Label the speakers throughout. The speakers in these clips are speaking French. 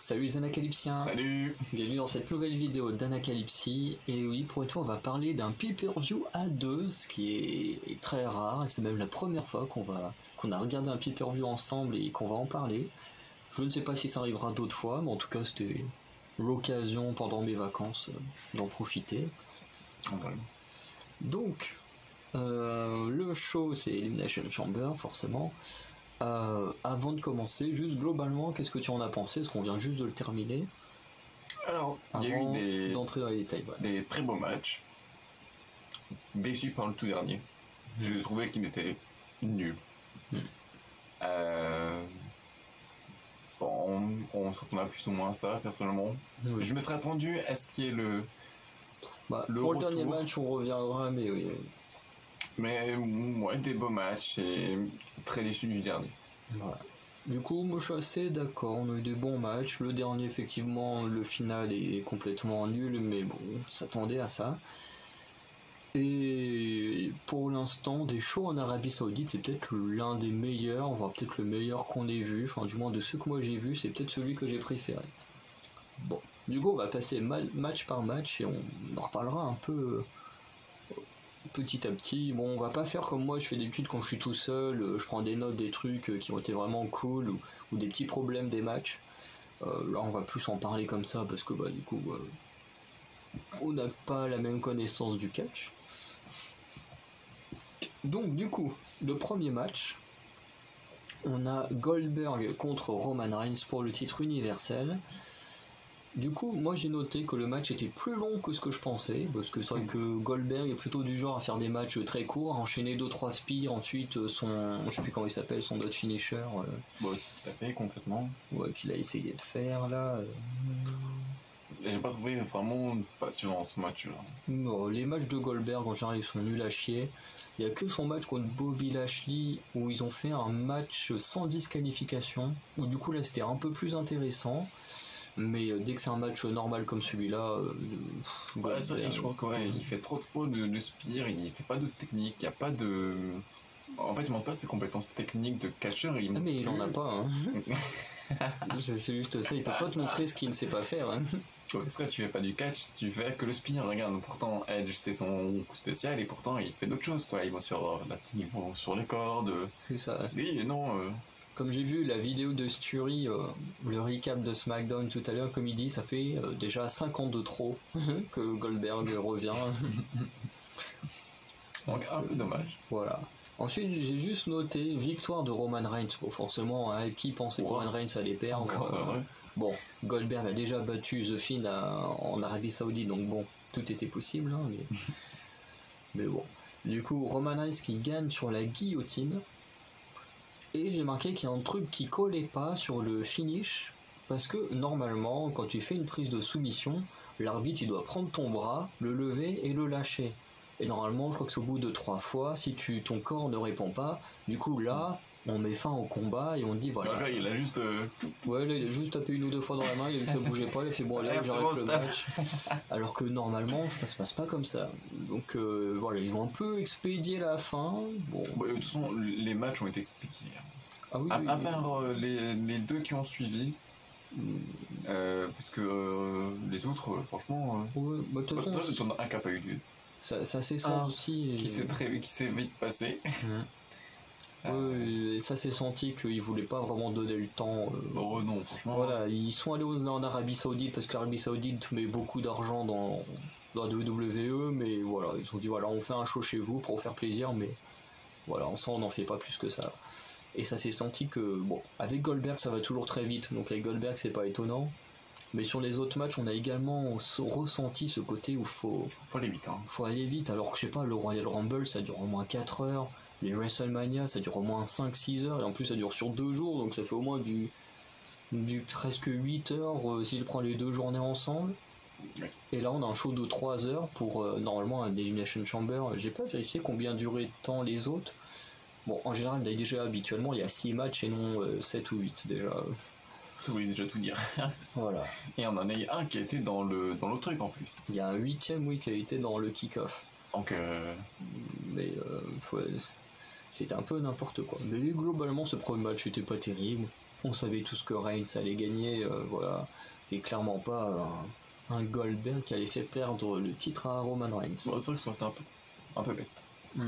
Speaker 1: Salut les Anacalypsiens.
Speaker 2: Salut.
Speaker 1: Bienvenue dans cette nouvelle vidéo d'Anacalypsie. Et oui, pour une fois, on va parler d'un pay-per-view à deux, ce qui est très rare, et c'est même la première fois qu'on a regardé un pay-per-view ensemble et qu'on va en parler. Je ne sais pas si ça arrivera d'autres fois, mais en tout cas, c'était l'occasion pendant mes vacances d'en profiter.
Speaker 2: Ouais.
Speaker 1: Donc, le show, c'est Elimination Chamber, forcément. Avant de commencer, juste globalement, qu'est-ce que tu en as pensé? Est-ce qu'on vient juste de le terminer?
Speaker 2: Alors, il y a eu
Speaker 1: d'entrer dans les détails, voilà.
Speaker 2: des très beaux matchs. Déçu par le tout dernier. Je trouvais qu'il était nul. Bon, on s'attendait à plus ou moins à ça, personnellement.
Speaker 1: Oui.
Speaker 2: Je me serais attendu à ce qu'il y ait le
Speaker 1: pour
Speaker 2: retour.
Speaker 1: le dernier match, on reviendra, mais oui.
Speaker 2: Mais ouais, des beaux matchs et très déçu du dernier.
Speaker 1: Voilà. Du coup, moi je suis assez d'accord, on a eu des bons matchs. Le dernier, effectivement, le final est complètement nul, mais bon, on s'attendait à ça. Et pour l'instant, des shows en Arabie Saoudite, c'est peut-être l'un des meilleurs, voire peut-être le meilleur qu'on ait vu. Enfin, du moins de ceux que moi j'ai vus, c'est peut-être celui que j'ai préféré. Bon, du coup, on va passer match par match et on en reparlera un peu petit à petit. Bon, on va pas faire comme moi je fais d'habitude quand je suis tout seul, je prends des notes des trucs qui ont été vraiment cool ou des petits problèmes des matchs. Là, on va plus en parler comme ça parce que du coup, on n'a pas la même connaissance du catch. Donc, du coup, le premier match, on a Goldberg contre Roman Reigns pour le titre universel. Du coup, moi j'ai noté que le match était plus long que ce que je pensais, parce que c'est vrai que Goldberg est plutôt du genre à faire des matchs très courts, à enchaîner 2-3 spears, ensuite je sais plus comment il s'appelle, son autre finisher.
Speaker 2: Bon, c'est ce qu'il a fait concrètement.
Speaker 1: Ouais, qu'il a essayé de faire là.
Speaker 2: J'ai pas trouvé vraiment passionnant ce match-là.
Speaker 1: Non, les matchs de Goldberg en général ils sont nuls à chier. Il n'y a que son match contre Bobby Lashley où ils ont fait un match sans disqualification, où du coup là c'était un peu plus intéressant. Mais dès que c'est un match normal comme celui-là,
Speaker 2: je crois qu'il fait trop de fautes de spear, il fait pas de technique, il y a pas de. En fait, il montre pas ses compétences techniques de catcheur.
Speaker 1: Mais il en a pas, hein. C'est juste ça, il peut pas te montrer ce qu'il ne sait pas faire. Hein.
Speaker 2: Parce que tu fais pas du catch, tu fais que le spear. Regarde, pourtant Edge c'est son coup spécial et pourtant il fait d'autres choses quoi. Ils vont sur les cordes.
Speaker 1: C'est ça.
Speaker 2: Lui, non.
Speaker 1: Comme j'ai vu la vidéo de Stury, le recap de SmackDown tout à l'heure, comme il dit, ça fait déjà 5 ans de trop que Goldberg revient.
Speaker 2: Donc un peu dommage.
Speaker 1: Voilà. Ensuite, j'ai juste noté victoire de Roman Reigns. Bon, forcément, qui pensait que Roman Reigns allait perdre Bon, Goldberg a déjà battu The Fiend en Arabie Saoudite, donc bon, tout était possible. Hein, mais bon. Du coup, Roman Reigns qui gagne sur la guillotine. Et j'ai marqué qu'il y a un truc qui collait pas sur le finish, parce que normalement, quand tu fais une prise de soumission, l'arbitre il doit prendre ton bras, le lever et le lâcher. Et normalement, je crois que c'est au bout de 3 fois, si ton corps ne répond pas, du coup là, on met fin au combat et on dit voilà.
Speaker 2: Là, il a juste.
Speaker 1: Ouais, là, il a juste tapé 1 ou 2 fois dans la main, il a vu que ça bougeait pas, il a fait bon, allez, j'arrête le match. Alors que normalement, ça se passe pas comme ça. Donc voilà, ils ont un peu expédié la fin. Bon.
Speaker 2: De toute façon, les matchs ont été expédiés.
Speaker 1: Ah oui,
Speaker 2: à part les deux qui ont suivi. Parce que les autres, franchement.
Speaker 1: Ouais, de toute façon,
Speaker 2: un qui n'a pas eu lieu.
Speaker 1: Ça s'est senti.
Speaker 2: Qui s'est vite passé.
Speaker 1: Ça s'est senti qu'ils voulaient pas vraiment donner le temps.
Speaker 2: Oh non, franchement.
Speaker 1: Voilà, ils sont allés en Arabie Saoudite parce que l'Arabie Saoudite met beaucoup d'argent dans la WWE, mais voilà, ils ont dit voilà, on fait un show chez vous pour faire plaisir, mais voilà, on n'en fait pas plus que ça. Et ça s'est senti que, bon, avec Goldberg ça va toujours très vite, donc avec Goldberg c'est pas étonnant. Mais sur les autres matchs, on a également ressenti ce côté où faut
Speaker 2: aller vite. Hein.
Speaker 1: Faut aller vite, alors que je sais pas, le Royal Rumble ça dure au moins 4 heures, les WrestleMania ça dure au moins 5-6 heures, et en plus ça dure sur 2 jours, donc ça fait au moins du presque 8 heures si je prends les 2 journées ensemble. Ouais. Et là on a un show de 3 heures pour normalement un Elimination Chamber. J'ai pas vérifié combien duraient de temps les autres. Bon, en général, déjà habituellement il y a 6 matchs et non 7 ou 8 déjà.
Speaker 2: Ça voulait déjà tout dire.
Speaker 1: Voilà.
Speaker 2: Et on en a eu un qui a été dans l'autre truc en plus.
Speaker 1: Il y a un 8ème, oui, qui a été dans le kick-off.
Speaker 2: Donc
Speaker 1: mais c'était un peu n'importe quoi. Mais globalement, ce premier match était pas terrible. On savait tous que Reigns allait gagner, voilà. C'est clairement pas un Goldberg qui allait fait perdre le titre à Roman Reigns.
Speaker 2: Bon, c'est vrai que ça aurait été un peu bête.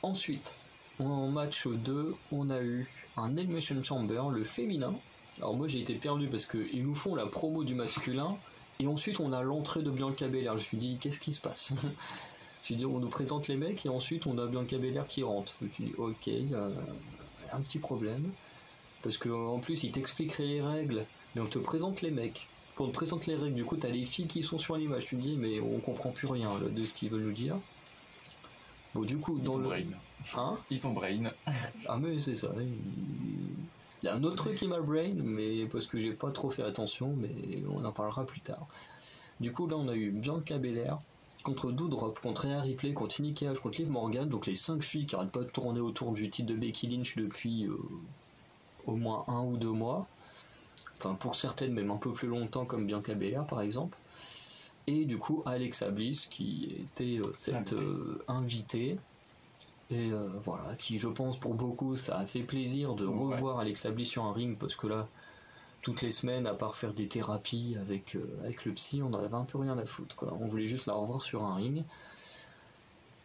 Speaker 1: Ensuite, en match 2, on a eu un Elimination Chamber, le féminin. Alors moi j'ai été perdu parce qu'ils nous font la promo du masculin, et ensuite on a l'entrée de Bianca Belair. Je me suis dit, qu'est-ce qui se passe? J'ai dit, on nous présente les mecs, et ensuite on a Bianca Belair qui rentre. Je me suis dit, ok, un petit problème. Parce qu'en plus ils t'expliqueraient les règles, mais on te présente les mecs. Quand on te présente les règles, du coup t'as les filles qui sont sur l'image. Tu te dis, mais on comprend plus rien là, de ce qu'ils veulent nous dire. Bon, du coup, dans le.
Speaker 2: Brain.
Speaker 1: Hein?
Speaker 2: Ils font brain.
Speaker 1: Ah, mais c'est ça. Il y a un autre truc qui m'a brain, mais parce que j'ai pas trop fait attention, mais on en parlera plus tard. Du coup, là, on a eu Bianca Belair contre Doudrop, contre Rhea Ripley, contre Nikki Ash, contre Liv Morgan, donc les 5 filles qui arrêtent pas de tourner autour du titre de Becky Lynch depuis au moins 1 ou 2 mois. Enfin, pour certaines, même un peu plus longtemps, comme Bianca Belair, par exemple. Et du coup, Alexa Bliss, qui était cette invitée. Et voilà, qui je pense pour beaucoup, ça a fait plaisir de revoir Alexa Bliss sur un ring, parce que là, toutes les semaines, à part faire des thérapies avec le psy, on en avait un peu rien à foutre, quoi. On voulait juste la revoir sur un ring.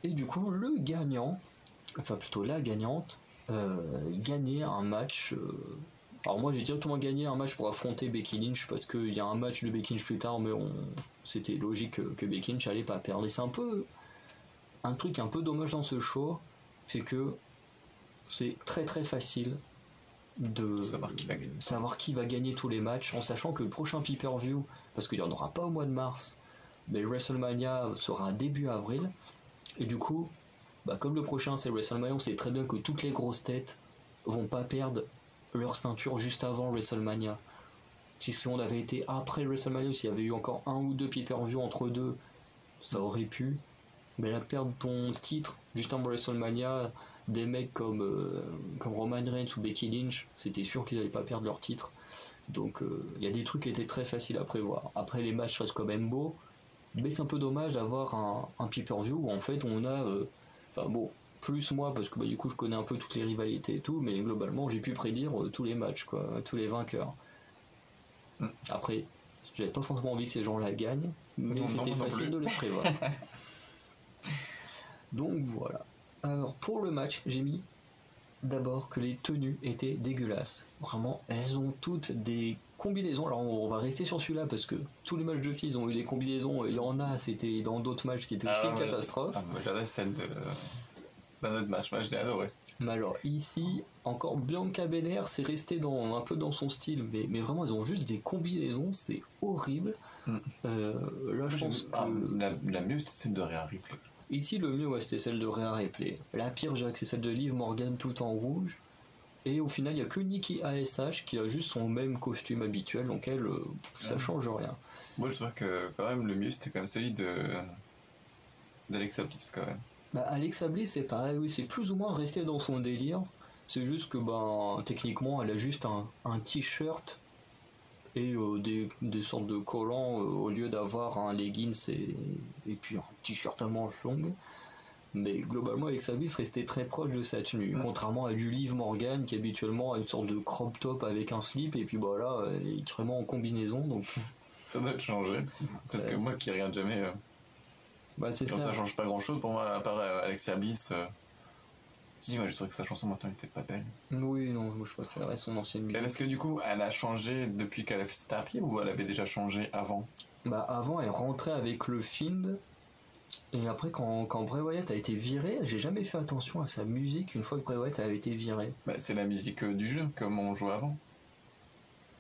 Speaker 1: Et du coup, le gagnant, enfin plutôt la gagnante, gagnait un match. Alors moi j'ai directement gagné un match pour affronter Becky Lynch, parce qu'il y a un match de Becky Lynch plus tard, mais c'était logique que Becky Lynch allait pas perdre. Et c'est un peu un truc un peu dommage dans ce show, c'est que c'est très très facile de savoir qui va gagner tous les matchs, en sachant que le prochain pay-per-view, parce qu'il n'y en aura pas au mois de mars, mais WrestleMania sera début avril, et du coup, comme le prochain c'est WrestleMania, on sait très bien que toutes les grosses têtes vont pas perdre leur ceinture juste avant WrestleMania. Si on avait été après WrestleMania, s'il y avait eu encore 1 ou 2 pay-per-view entre deux, ça aurait pu. Mais là, perdre ton titre juste avant WrestleMania, des mecs comme Roman Reigns ou Becky Lynch, c'était sûr qu'ils n'allaient pas perdre leur titre. Donc il y a des trucs qui étaient très faciles à prévoir. Après, les matchs restent quand même beaux, mais c'est un peu dommage d'avoir un pay-per-view où en fait on a... plus moi, parce que du coup je connais un peu toutes les rivalités et tout, mais globalement j'ai pu prédire tous les matchs, quoi, tous les vainqueurs. Après, j'avais pas forcément envie que ces gens-là gagnent, mais c'était facile de les prévoir. Donc voilà. Alors pour le match, j'ai mis d'abord que les tenues étaient dégueulasses. Vraiment, elles ont toutes des combinaisons. Alors on va rester sur celui-là parce que tous les matchs de filles ont eu des combinaisons. Il y en a, c'était dans d'autres matchs qui étaient aussi une catastrophe.
Speaker 2: Moi j'avais celle d'un autre match, moi je l'ai adoré.
Speaker 1: Mais alors ici, encore Bianca Belair, c'est resté un peu dans son style, mais vraiment ils ont juste des combinaisons, c'est horrible. Là je pense que...
Speaker 2: La mieux c'était celle de Rhea Ripley.
Speaker 1: Ici le mieux c'était celle de Rhea Ripley. La pire je dirais que c'est celle de Liv Morgan tout en rouge. Et au final il n'y a que Nikki ASH qui a juste son même costume habituel, donc elle, ça change rien.
Speaker 2: Moi je trouve que quand même le mieux c'était quand même celui d'Alexa Bliss quand même.
Speaker 1: Alexa Bliss c'est pareil, oui, c'est plus ou moins resté dans son délire. C'est juste que techniquement elle a juste un t-shirt et des sortes de collants au lieu d'avoir un leggings et puis un t-shirt à manches longues. Mais globalement Alexa Bliss restait très proche de sa tenue, contrairement à du Liv Morgan qui habituellement a une sorte de crop top avec un slip, et puis là elle est vraiment en combinaison, donc
Speaker 2: ça doit te changer, parce que moi qui regarde jamais
Speaker 1: c'est
Speaker 2: ça change pas grand chose pour moi, à part Alexa Bliss. Si, moi je trouvais que sa chanson maintenant était pas belle.
Speaker 1: Oui, non, moi je préférais son ancienne musique.
Speaker 2: Est-ce que du coup elle a changé depuis qu'elle a fait cette thérapie, ou elle avait déjà changé avant?
Speaker 1: Avant elle rentrait avec le Fiend, et après quand Bray Wyatt a été viré, j'ai jamais fait attention à sa musique une fois que Bray Wyatt avait été viré.
Speaker 2: C'est la musique du jeu, comme on jouait avant.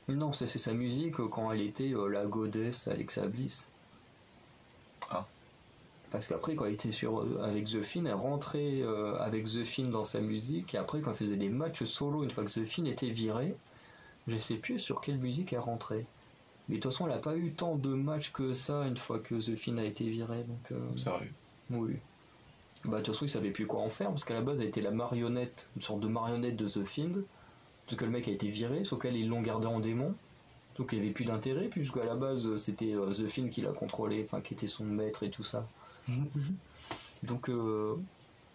Speaker 1: Non, c'est sa musique quand elle était la goddess Alexa Bliss.
Speaker 2: Ah.
Speaker 1: Parce qu'après, quand elle était avec The Fiend, elle rentrait avec The Fiend dans sa musique, et après, quand elle faisait des matchs solo, une fois que The Fiend était viré, je sais plus sur quelle musique elle rentrait. Mais de toute façon, elle n'a pas eu tant de matchs que ça une fois que The Fiend a été viré. Donc,
Speaker 2: sérieux?
Speaker 1: Oui. De toute façon, il savait plus quoi en faire, parce qu'à la base, elle était la marionnette, une sorte de marionnette de The Fiend, parce que le mec a été viré, sauf qu'elle, ils l'ont gardé en démon. Donc il n'y avait plus d'intérêt, puisqu'à la base, c'était The Fiend qui l'a contrôlé, enfin, qui était son maître et tout ça. Donc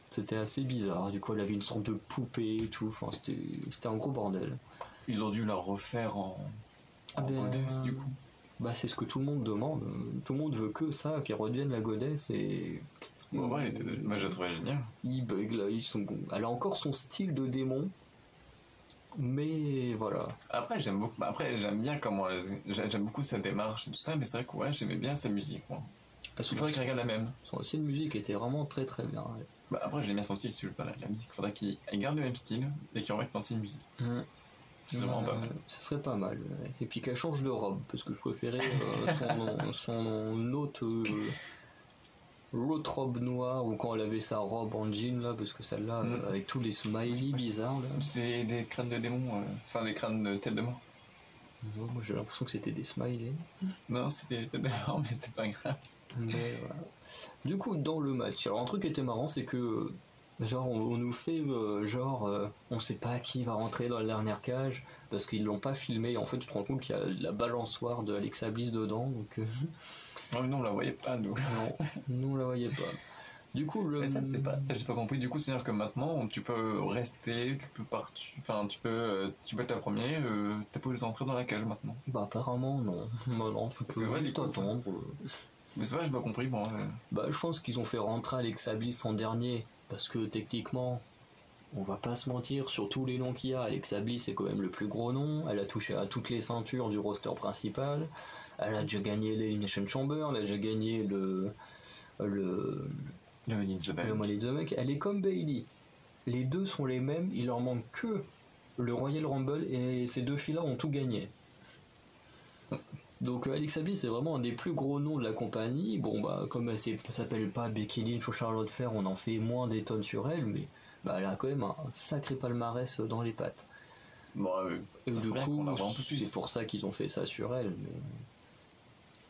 Speaker 1: c'était assez bizarre. Du coup elle avait une sorte de poupée et tout, enfin, c'était un gros bordel.
Speaker 2: Ils ont dû la refaire en goddess, du coup.
Speaker 1: Bah, c'est ce que tout le monde demande. Tout le monde veut que ça, qu'elle redevienne la goddess et.
Speaker 2: Bon, ouais, moi je la trouvais géniale.
Speaker 1: Ils bug là, elle a encore son style de démon. Mais voilà.
Speaker 2: Après, j'aime bien j'aime beaucoup sa démarche et tout ça, mais c'est vrai que ouais, j'aimais bien sa musique, moi. Il faudrait qu'il regarde la même.
Speaker 1: Son style de musique était vraiment très très bien. Ouais.
Speaker 2: Bah, après, je l'ai bien senti dessus, la musique. Il faudrait qu'il garde le même style et qu'il remette l'ancienne musique. C'est vraiment pas mal.
Speaker 1: Ce serait pas mal. Ouais. Et puis qu'elle change de robe, parce que je préférais son autre. L'autre robe noire, ou quand elle avait sa robe en jean là, parce que celle-là, avec tous les smileys bizarres là.
Speaker 2: C'est des crânes de démons, enfin des crânes de tête de mort.
Speaker 1: Moi j'ai l'impression que c'était des smileys.
Speaker 2: Non, c'était des têtes de mort, mais c'est pas grave.
Speaker 1: Mais voilà. Du coup, dans le match, alors un truc qui était marrant, c'est que genre on nous fait on sait pas qui va rentrer dans la dernière cage parce qu'ils l'ont pas filmé. En fait, tu te rends compte qu'il y a la balançoire de Alexa Bliss dedans, donc.
Speaker 2: Oh, non, on la voyait pas, nous.
Speaker 1: Non, nous on la voyait pas. Du coup,
Speaker 2: mais ça j'ai pas compris. Du coup, c'est-à-dire que maintenant, tu peux rester, tu peux partir, enfin, tu peux être la première, t'es pas obligé d'entrer dans la cage maintenant.
Speaker 1: Bah, apparemment, non. Non, tu peux juste attendre.
Speaker 2: Mais c'est vrai, j'ai pas compris, bon.
Speaker 1: Bah, je pense qu'ils ont fait rentrer Alexa Bliss en dernier, parce que techniquement, on va pas se mentir, sur tous les noms qu'il y a, Alexa Bliss est quand même le plus gros nom, elle a touché à toutes les ceintures du roster principal, elle a déjà gagné l'Elimination Chamber, elle a déjà gagné le
Speaker 2: Money in the
Speaker 1: Bank. Elle est comme Bayley. Les deux sont les mêmes, il leur manque que le Royal Rumble et ces deux filles-là ont tout gagné. Donc Alexa Bliss c'est vraiment un des plus gros noms de la compagnie. Bon bah comme elle s'appelle pas Becky Lynch ou Charlotte Flair, on en fait moins des tonnes sur elle, mais bah, elle a quand même un sacré palmarès dans les pattes.
Speaker 2: Bon,
Speaker 1: et du coup c'est pour ça qu'ils ont fait ça sur elle, mais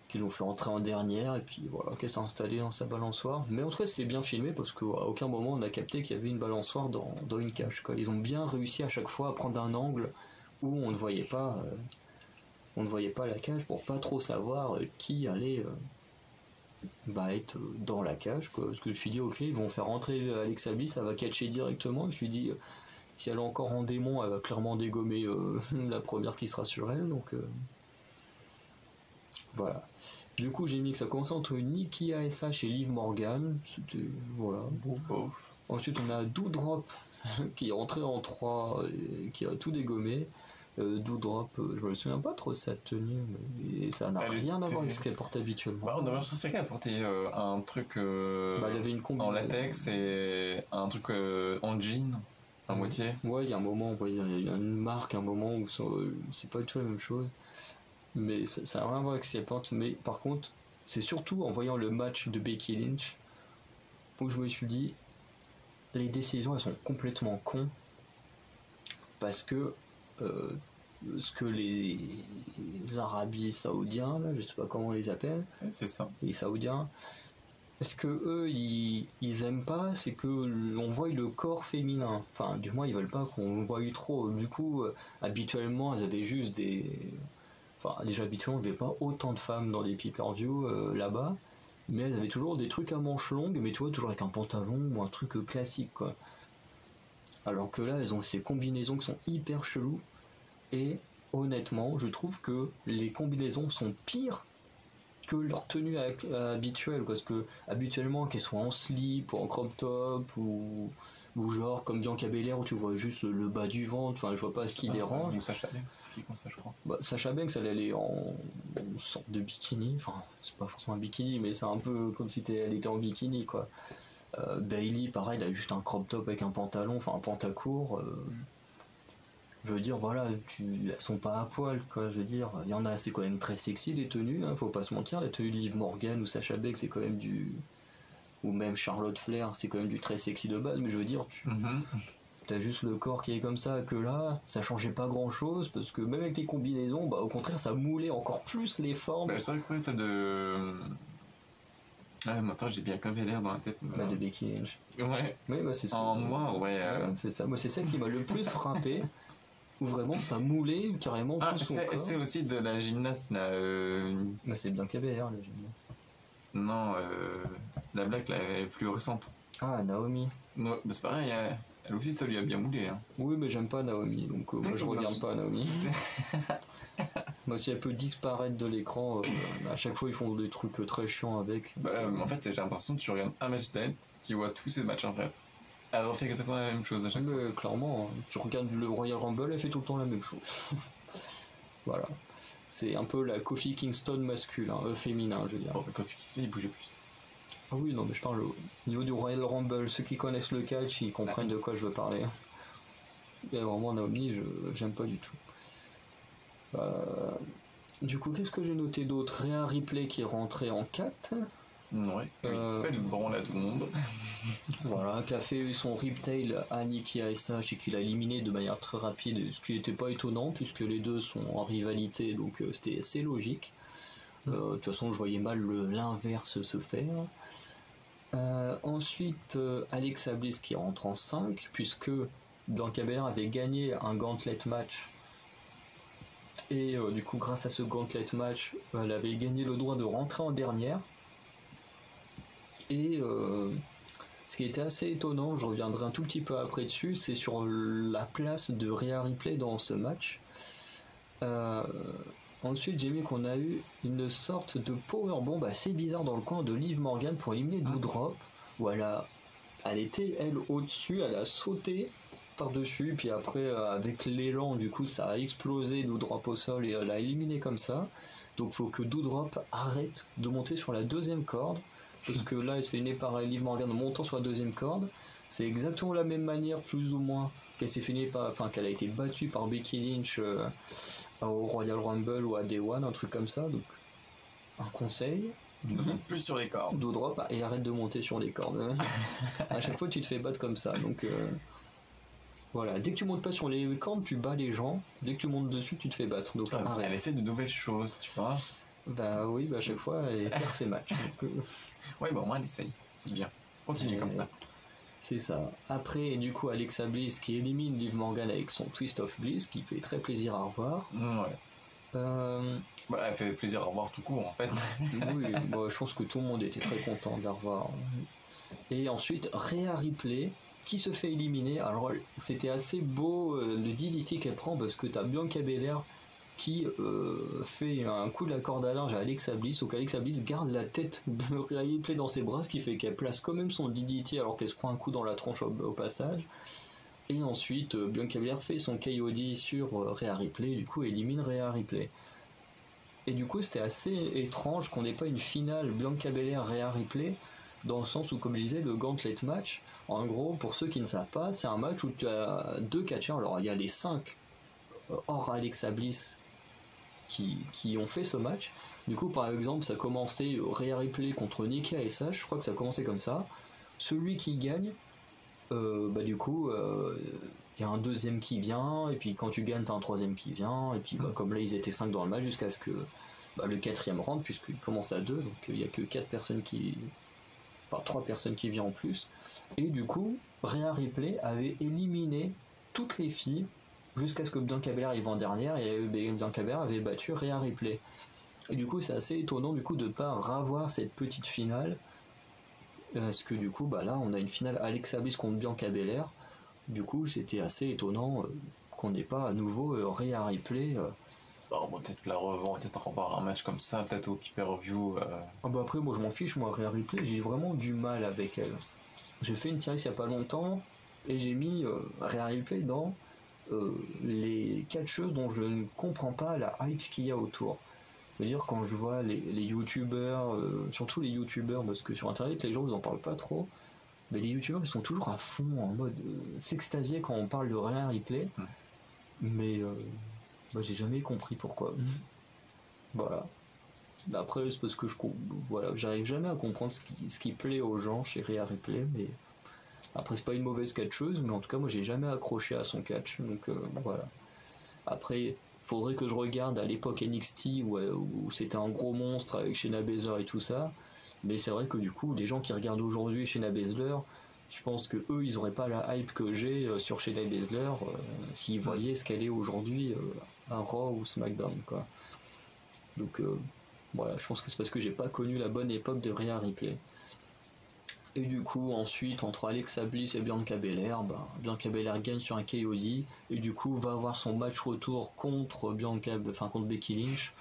Speaker 1: qu'ils l'ont fait entrer en dernière et puis voilà qu'elle s'est installée dans sa balançoire. Mais en tout cas c'était bien filmé parce qu'à aucun moment on a capté qu'il y avait une balançoire dans une cage quoi. Ils ont bien réussi à chaque fois à prendre un angle où on ne voyait pas la cage pour pas trop savoir qui allait être dans la cage quoi. Parce que je me suis dit ok ils vont faire rentrer Alexa Bliss, ça va catcher directement. Je me suis dit si elle est encore en démon elle va clairement dégommer la première qui sera sur elle, donc voilà. Du coup j'ai mis que ça commençait entre Nikki ASH et Liv Morgan. C'était voilà bon. Ensuite on a Doudrop qui est rentré en 3 et qui a tout dégommé. Doudrop, je me souviens pas trop de sa tenue, mais ça n'a rien à voir avec ce qu'elle porte habituellement.
Speaker 2: Bah, on a l'impression qu'elle portait un truc elle avait une en latex et un truc en jean, à moitié.
Speaker 1: Ouais, il y a un moment, il y a une marque, un moment où c'est pas du tout la même chose. Mais ça n'a rien à voir avec ce qu'elle porte. Mais par contre, c'est surtout en voyant le match de Becky Lynch où je me suis dit, les décisions elles sont complètement cons parce que ce que les Arabes saoudiens, là, je sais pas comment on les appelle,
Speaker 2: c'est ça.
Speaker 1: Les Saoudiens, ce que eux ils aiment pas, c'est que l'on voie le corps féminin. Enfin, du moins ils veulent pas qu'on voie trop. Du coup, habituellement, elles avaient juste déjà habituellement, il n'y avait pas autant de femmes dans les pay-per-view là-bas, mais elles avaient toujours des trucs à manches longues, mais tu vois, toujours avec un pantalon ou un truc classique, quoi. Alors que là, elles ont ces combinaisons qui sont hyper cheloues, et honnêtement, je trouve que les combinaisons sont pires que leur tenue habituelle, parce que habituellement, qu'elles soient en slip, ou en crop top, ou genre comme Bianca Belair où tu vois juste le bas du ventre, enfin je vois pas ce qui dérange.
Speaker 2: Ou Sasha Banks, c'est qui comme ça je crois.
Speaker 1: Bah, Sasha Banks elle est en sorte de bikini, enfin c'est pas forcément un bikini mais c'est un peu comme si elle était en bikini quoi. Bayley pareil, elle a juste un crop top avec un pantalon, enfin un pantacourt. Je veux dire voilà, elles sont pas à poil quoi, je veux dire, il y en a c'est quand même très sexy les tenues, hein, faut pas se mentir, la tenue de Liv Morgan ou Sasha Banks c'est quand même ou même Charlotte Flair, c'est quand même du très sexy de base, mais je veux dire, t'as juste le corps qui est comme ça, que là, ça changeait pas grand chose, parce que même avec les combinaisons, bah au contraire, ça moulait encore plus les formes.
Speaker 2: Bah, c'est vrai que ouais, celle de. Ah, maintenant j'ai bien comme l'air dans la tête.
Speaker 1: De Becky Lynch.
Speaker 2: Ouais.
Speaker 1: Oui, bah, c'est
Speaker 2: en noir, ouais.
Speaker 1: C'est ça. Moi, c'est celle qui m'a le plus frappé, où vraiment ça moulait carrément tout son corps.
Speaker 2: C'est aussi de la gymnaste, là.
Speaker 1: Bah, c'est Bianca Belair, la gymnaste.
Speaker 2: Non, la blague là, est plus récente.
Speaker 1: Ah, Naomi.
Speaker 2: Ouais, c'est pareil, Elle aussi, ça lui a bien moulé. Hein.
Speaker 1: Oui, mais j'aime pas Naomi, donc moi je regarde pas Naomi. Moi, si elle peut disparaître de l'écran, à chaque fois ils font des trucs très chiants avec.
Speaker 2: En fait, j'ai l'impression que tu regardes un match d'elle, tu vois tous ses matchs en fait. Elle refait exactement la même chose à chaque fois.
Speaker 1: Clairement, tu regardes le Royal Rumble, elle fait tout le temps la même chose. Voilà. C'est un peu la Kofi Kingston masculin, féminin, je veux dire.
Speaker 2: Kofi Kingston, il bougeait plus.
Speaker 1: Ah oui, non, mais je parle au niveau du Royal Rumble. Ceux qui connaissent le catch, ils comprennent de quoi je veux parler. Et vraiment, Naomi, j'aime pas du tout. Du coup, qu'est-ce que j'ai noté d'autre? Rhea Ripley qui est rentrée en 4.
Speaker 2: Ouais, belle branle à tout le monde.
Speaker 1: Voilà, qui a fait son riptail à Nikki ASH et qui l'a éliminé de manière très rapide, ce qui n'était pas étonnant puisque les deux sont en rivalité, donc c'était assez logique. De toute façon, je voyais mal l'inverse se faire. Ensuite, Alexa Bliss qui rentre en 5, puisque Bianca Belair avait gagné un gauntlet match. Et du coup, grâce à ce gauntlet match, elle avait gagné le droit de rentrer en dernière. Et ce qui était assez étonnant, je reviendrai un tout petit peu après dessus, c'est sur la place de Rhea Ripley dans ce match. Ensuite, j'ai vu qu'on a eu une sorte de powerbomb assez bizarre dans le coin de Liv Morgan pour éliminer Doudrop, où elle était, elle, au-dessus, elle a sauté par-dessus, puis après, avec l'élan, du coup, ça a explosé Doudrop au sol et elle a éliminé comme ça. Donc, il faut que Doudrop arrête de monter sur la deuxième corde, parce que là, elle se fait éliminer par Liv Morgan en montant sur la deuxième corde. C'est exactement la même manière, plus ou moins, qu'elle s'est fait qu'elle a été battue par Becky Lynch au Royal Rumble ou à Day One, un truc comme ça. Donc, un conseil.
Speaker 2: Ne monte plus sur les cordes.
Speaker 1: Doudrop et arrête de monter sur les cordes. À chaque fois, tu te fais battre comme ça. Donc, voilà. Dès que tu montes pas sur les cordes, tu bats les gens. Dès que tu montes dessus, tu te fais battre. Donc, arrête.
Speaker 2: Elle essaie de nouvelles choses, tu vois.
Speaker 1: Bah oui, à chaque fois, elle perd ses matchs. Donc,
Speaker 2: ouais, bon, au moins, elle essaye. C'est bien. Continue comme ça.
Speaker 1: C'est ça. Après, du coup, Alexa Bliss qui élimine Liv Morgan avec son Twist of Bliss, qui fait très plaisir à revoir.
Speaker 2: Ouais. Elle fait plaisir à revoir tout court, en fait.
Speaker 1: Oui, je pense que tout le monde était très content de la revoir. Et ensuite, Rhea Ripley qui se fait éliminer. Alors, c'était assez beau le DDT qu'elle prend parce que t'as Bianca Belair qui fait un coup de la corde à linge à Alexa Bliss, donc Alexa Bliss garde la tête de Rhea Ripley dans ses bras, ce qui fait qu'elle place quand même son DDT alors qu'elle se prend un coup dans la tronche au passage. Et ensuite, Bianca Belair fait son KOD sur Rhea Ripley, du coup élimine Rhea Ripley. Et du coup, c'était assez étrange qu'on n'ait pas une finale Bianca Belair Rhea Ripley, dans le sens où, comme je disais, le gauntlet match, en gros, pour ceux qui ne savent pas, c'est un match où tu as deux catcheurs. Alors, il y a les 5 hors Alexa Bliss qui ont fait ce match. Du coup, par exemple, ça commençait Rhea Ripley contre Nikki ASH, je crois que ça a commencé comme ça. Celui qui gagne, du coup, il y a un deuxième qui vient, et puis quand tu gagnes, t'as un troisième qui vient, et puis comme là ils étaient 5 dans le match jusqu'à ce que le quatrième rentre, puisqu'il commence à 2, donc il n'y a que 4 personnes enfin 3 personnes qui viennent en plus. Et du coup, Rhea Ripley avait éliminé toutes les filles jusqu'à ce que Bianca Belair arrive en dernière, et Bianca Belair avait battu Rhea Ripley. Et du coup, c'est assez étonnant du coup de ne pas revoir cette petite finale, parce que du coup, là, on a une finale Alexa Bliss contre Bianca Belair. Du coup, c'était assez étonnant qu'on n'ait pas à nouveau Rhea Ripley.
Speaker 2: On va peut-être la revoir, peut-être revoir un match comme ça, peut-être au pay-per-view.
Speaker 1: Après, moi je m'en fiche, moi Rhea Ripley, j'ai vraiment du mal avec elle. J'ai fait une tier il y a pas longtemps et j'ai mis Rhea Ripley dans les catcheuses dont je ne comprends pas la hype qu'il y a autour. Je veux dire, quand je vois les youtubeurs, surtout les youtubeurs, parce que sur internet les gens vous en parlent pas trop, mais les youtubeurs ils sont toujours à fond en mode s'extasier quand on parle de Rhea Ripley, mais j'ai jamais compris pourquoi. Voilà. Après c'est parce que j'arrive jamais à comprendre ce qui plaît aux gens chez Rhea Ripley, mais après c'est pas une mauvaise catcheuse, mais en tout cas moi j'ai jamais accroché à son catch, donc voilà. Après faudrait que je regarde à l'époque NXT où c'était un gros monstre avec Shayna Baszler et tout ça, mais c'est vrai que du coup les gens qui regardent aujourd'hui Shayna Baszler, je pense que eux ils auraient pas la hype que j'ai sur Shayna Baszler s'ils voyaient ce qu'elle est aujourd'hui à Raw ou SmackDown quoi. Donc voilà, je pense que c'est parce que j'ai pas connu la bonne époque de Rhea Ripley. Et du coup, ensuite, entre Alexa Bliss et Bianca Belair, Bianca Belair gagne sur un KOD, et du coup, va avoir son match retour contre contre Becky Lynch.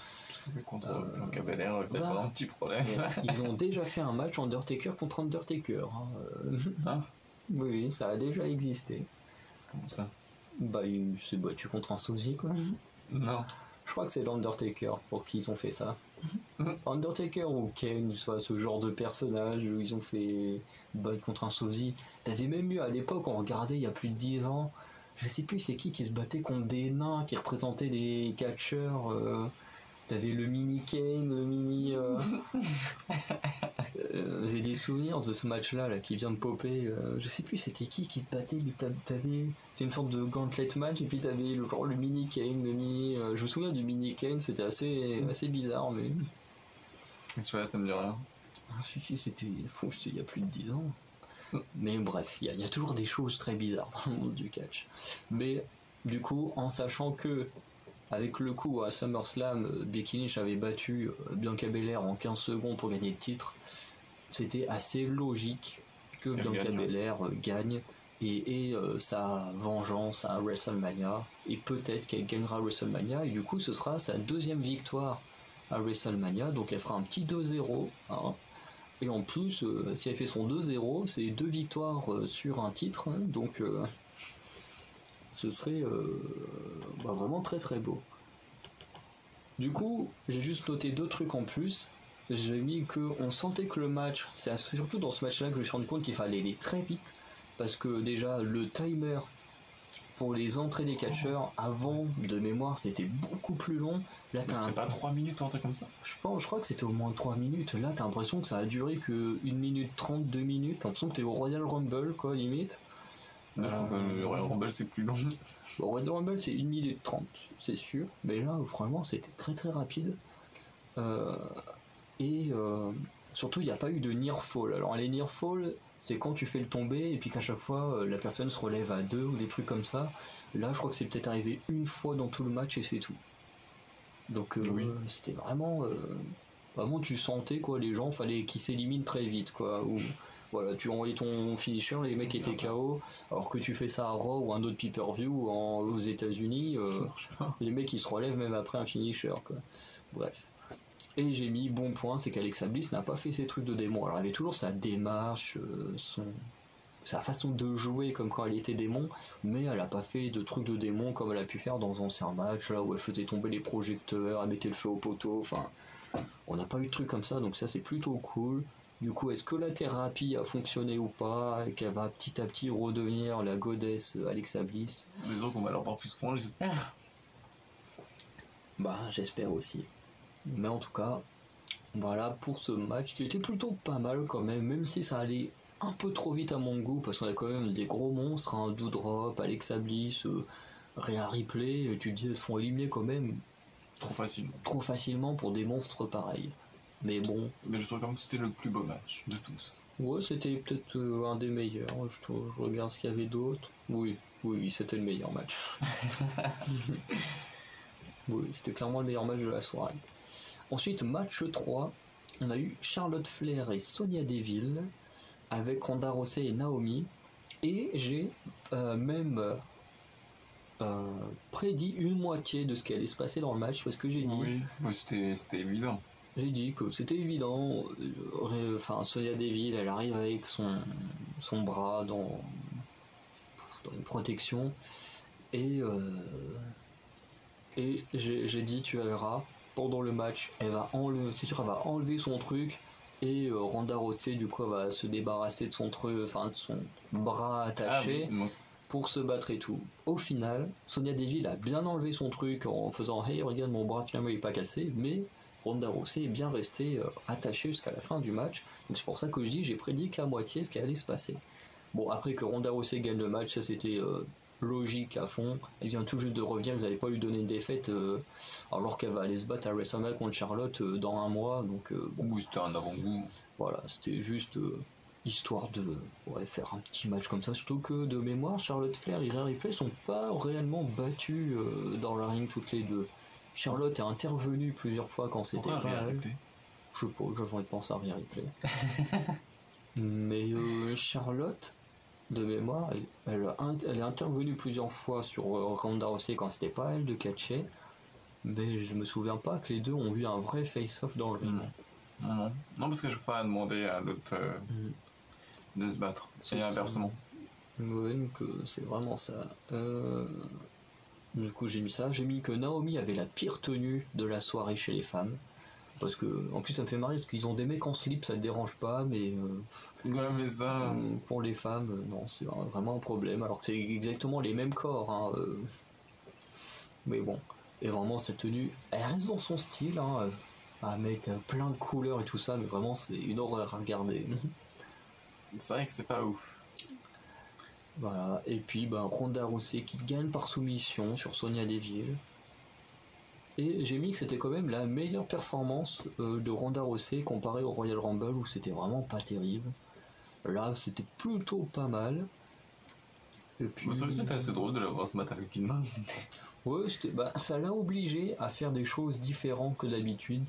Speaker 2: Contre Bianca Belair, il y a pas un petit problème.
Speaker 1: Ils ont déjà fait un match Undertaker contre Undertaker.
Speaker 2: Ah.
Speaker 1: Oui, ça a déjà existé.
Speaker 2: Comment ça?
Speaker 1: Il s'est battu contre un sosie, quoi.
Speaker 2: Non.
Speaker 1: Je crois que c'est l'Undertaker pour qui ils ont fait ça. Undertaker ou Kane, soit ce genre de personnage où ils ont fait battre contre un sosie. T'avais même eu à l'époque, on regardait il y a plus de 10 ans, je sais plus c'est qui se battait contre des nains qui représentaient des catcheurs. T'avais le mini Kane, le mini. J'ai des souvenirs de ce match-là là, qui vient de popper. Je sais plus c'était qui se battait, mais t'avais. C'est une sorte de gauntlet match, et puis t'avais le mini Kane, le mini. Je me souviens du mini Kane, c'était assez bizarre, mais.
Speaker 2: Ça me dit rien.
Speaker 1: C'était fou, il y a plus de 10 ans. Mais bref, il y a toujours des choses très bizarres dans le monde du catch. Mais du coup, en sachant que avec le coup à SummerSlam, Becky Lynch avait battu Bianca Belair en 15 secondes pour gagner le titre, c'était assez logique que Bianca Belair gagne et sa vengeance à WrestleMania, et peut-être qu'elle gagnera WrestleMania, et du coup ce sera sa deuxième victoire à WrestleMania, donc elle fera un petit 2-0, hein. Et en plus, si elle fait son 2-0, c'est 2 victoires sur un titre, hein, donc ce serait vraiment très très beau. Du coup, j'ai juste noté 2 trucs en plus. J'ai mis on sentait que le match, c'est surtout dans ce match-là que je me suis rendu compte qu'il fallait aller très vite, parce que déjà le timer pour les entrées des catcheurs, avant, de mémoire, c'était beaucoup plus long.
Speaker 2: Là, c'était pas 3 minutes ou un truc comme ça?
Speaker 1: Je crois que c'était au moins 3 minutes. Là, t'as l'impression que ça a duré que 1 minute 30, 2 minutes. T'as l'impression que t'es au Royal Rumble, quoi, limite.
Speaker 2: Je trouve que le Royal Rumble, c'est plus long.
Speaker 1: Le Royal Rumble, c'est 1 minute 30, c'est sûr. Mais là, vraiment, c'était très très rapide. Surtout, il n'y a pas eu de near fall. Alors, les near fall, c'est quand tu fais le tomber et puis qu'à chaque fois la personne se relève à 2 ou des trucs comme ça. Là, je crois que c'est peut-être arrivé une fois dans tout le match et c'est tout. Donc c'était vraiment tu sentais quoi, les gens fallait qu'ils s'éliminent très vite quoi. Ou voilà, tu envoyais ton finisher, les mecs étaient KO, alors que tu fais ça à Raw ou un autre pay-per-view aux États-Unis, les mecs ils se relèvent même après un finisher quoi. Bref. Et j'ai mis bon point, c'est qu'Alexa Bliss n'a pas fait ses trucs de démon. Alors elle avait toujours sa démarche, sa façon de jouer comme quand elle était démon, mais elle a pas fait de trucs de démon comme elle a pu faire dans anciens matchs, là où elle faisait tomber les projecteurs, elle mettait le feu au poteau, enfin, on n'a pas eu de trucs comme ça, donc ça c'est plutôt cool. Du coup, est-ce que la thérapie a fonctionné ou pas, et qu'elle va petit à petit redevenir la goddess Alexa Bliss?
Speaker 2: Disons qu'on va leur voir plus souvent, j'espère.
Speaker 1: J'espère aussi. Mais en tout cas, voilà pour ce match qui était plutôt pas mal quand même si ça allait un peu trop vite à mon goût, parce qu'on a quand même des gros monstres, hein, Doudrop, Alexa Bliss, Rhea Ripley, et tu te disais, ils se font éliminer quand même trop facilement pour des monstres pareils. Mais bon.
Speaker 2: Mais je trouve quand même que c'était le plus beau match de tous.
Speaker 1: Ouais, c'était peut-être un des meilleurs. Je regarde ce qu'il y avait d'autre. Oui, c'était le meilleur match. Oui, c'était clairement le meilleur match de la soirée. Ensuite, match 3, on a eu Charlotte Flair et Sonya Deville, avec Ronda Rousey et Naomi, et j'ai même prédit une moitié de ce qui allait se passer dans le match, parce que j'ai dit...
Speaker 2: Oui, c'était évident.
Speaker 1: J'ai dit que c'était évident, Sonya Deville, elle arrive avec son bras dans une protection, et j'ai dit, tu verras, pendant le match, elle va enlever son truc, et Ronda Rousey du coup elle va se débarrasser de son bras attaché pour se battre et tout. Au final, Sonya Deville a bien enlevé son truc en faisant hey regarde mon bras finalement il est pas cassé, mais Ronda Rousey est bien restée attachée jusqu'à la fin du match, donc c'est pour ça que je dis j'ai prédit qu'à moitié ce qui allait se passer. Bon, après que Ronda Rousey gagne le match, ça c'était logique à fond. Elle vient tout juste de revenir, vous n'allez pas lui donner une défaite alors qu'elle va aller se battre à WrestleMania contre Charlotte dans un mois, donc
Speaker 2: oui, c'était un avant-goût.
Speaker 1: Voilà, c'était juste histoire de faire un petit match comme ça, surtout que de mémoire Charlotte Flair et Rhea Ripley sont pas réellement battues dans la ring toutes les deux. Charlotte est intervenue plusieurs fois quand c'était pas elle. Je sais pas, j'avais envie de penser à Rhea Ripley. Mais Charlotte, de mémoire, elle est intervenue plusieurs fois sur Ronda Rousey quand c'était pas elle de catcher, mais je me souviens pas que les deux ont eu un vrai face-off dans le ring.
Speaker 2: Non, parce que je peux pas demander à l'autre de se battre. Et inversement.
Speaker 1: Oui, que c'est vraiment ça. Du coup, j'ai mis ça. J'ai mis que Naomi avait la pire tenue de la soirée chez les femmes. Parce que, en plus, ça me fait marrer parce qu'ils ont des mecs en slip, ça te dérange pas, mais.
Speaker 2: Ouais, mais ça.
Speaker 1: Pour les femmes, non, c'est vraiment un problème. Alors que c'est exactement les mêmes corps. Hein, mais bon. Et vraiment, cette tenue, elle reste dans son style. Hein, avec plein de couleurs et tout ça, mais vraiment, c'est une horreur à regarder.
Speaker 2: C'est vrai que c'est pas ouf.
Speaker 1: Voilà, et puis Ronda Rousey qui gagne par soumission sur Sonya Deville. Et j'ai mis que c'était quand même la meilleure performance de Ronda Rousey comparée au Royal Rumble où c'était vraiment pas terrible. Là, c'était plutôt pas mal.
Speaker 2: Et puis... ça aussi, c'était assez drôle de la voir se battre avec une main.
Speaker 1: Ouais, ça l'a obligé à faire des choses différentes que d'habitude.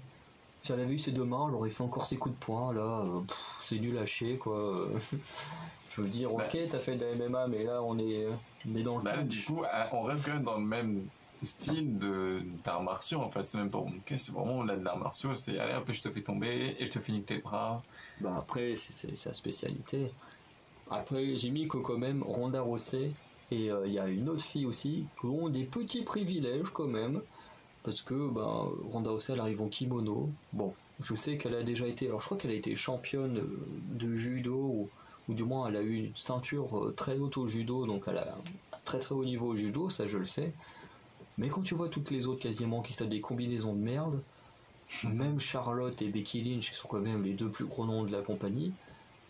Speaker 1: Si elle avait eu ses deux mains, elle aurait fait encore ses coups de poing. Là, c'est nul à chier, quoi. Je veux dire, ok, t'as fait de la MMA, mais là, on est dans le catch.
Speaker 2: Du coup, on reste quand même dans le même style d'arts martiaux, en fait. C'est même pas mon cas, c'est vraiment là de l'art martiaux. C'est, allez, hop, je te fais tomber et je te finis avec tes bras.
Speaker 1: Après, c'est sa spécialité. Après, j'ai mis que quand même, Ronda Rousey, et il y a une autre fille aussi, qui ont des petits privilèges quand même. Parce que Ronda Rousey, elle arrive en kimono. Bon, je sais qu'elle a déjà été... Alors, je crois qu'elle a été championne de judo, ou du moins elle a eu une ceinture très haute au judo, donc elle a un très très haut niveau au judo, ça je le sais. Mais quand tu vois toutes les autres quasiment qui savent des combinaisons de merde, même Charlotte et Becky Lynch, qui sont quand même les deux plus gros noms de la compagnie,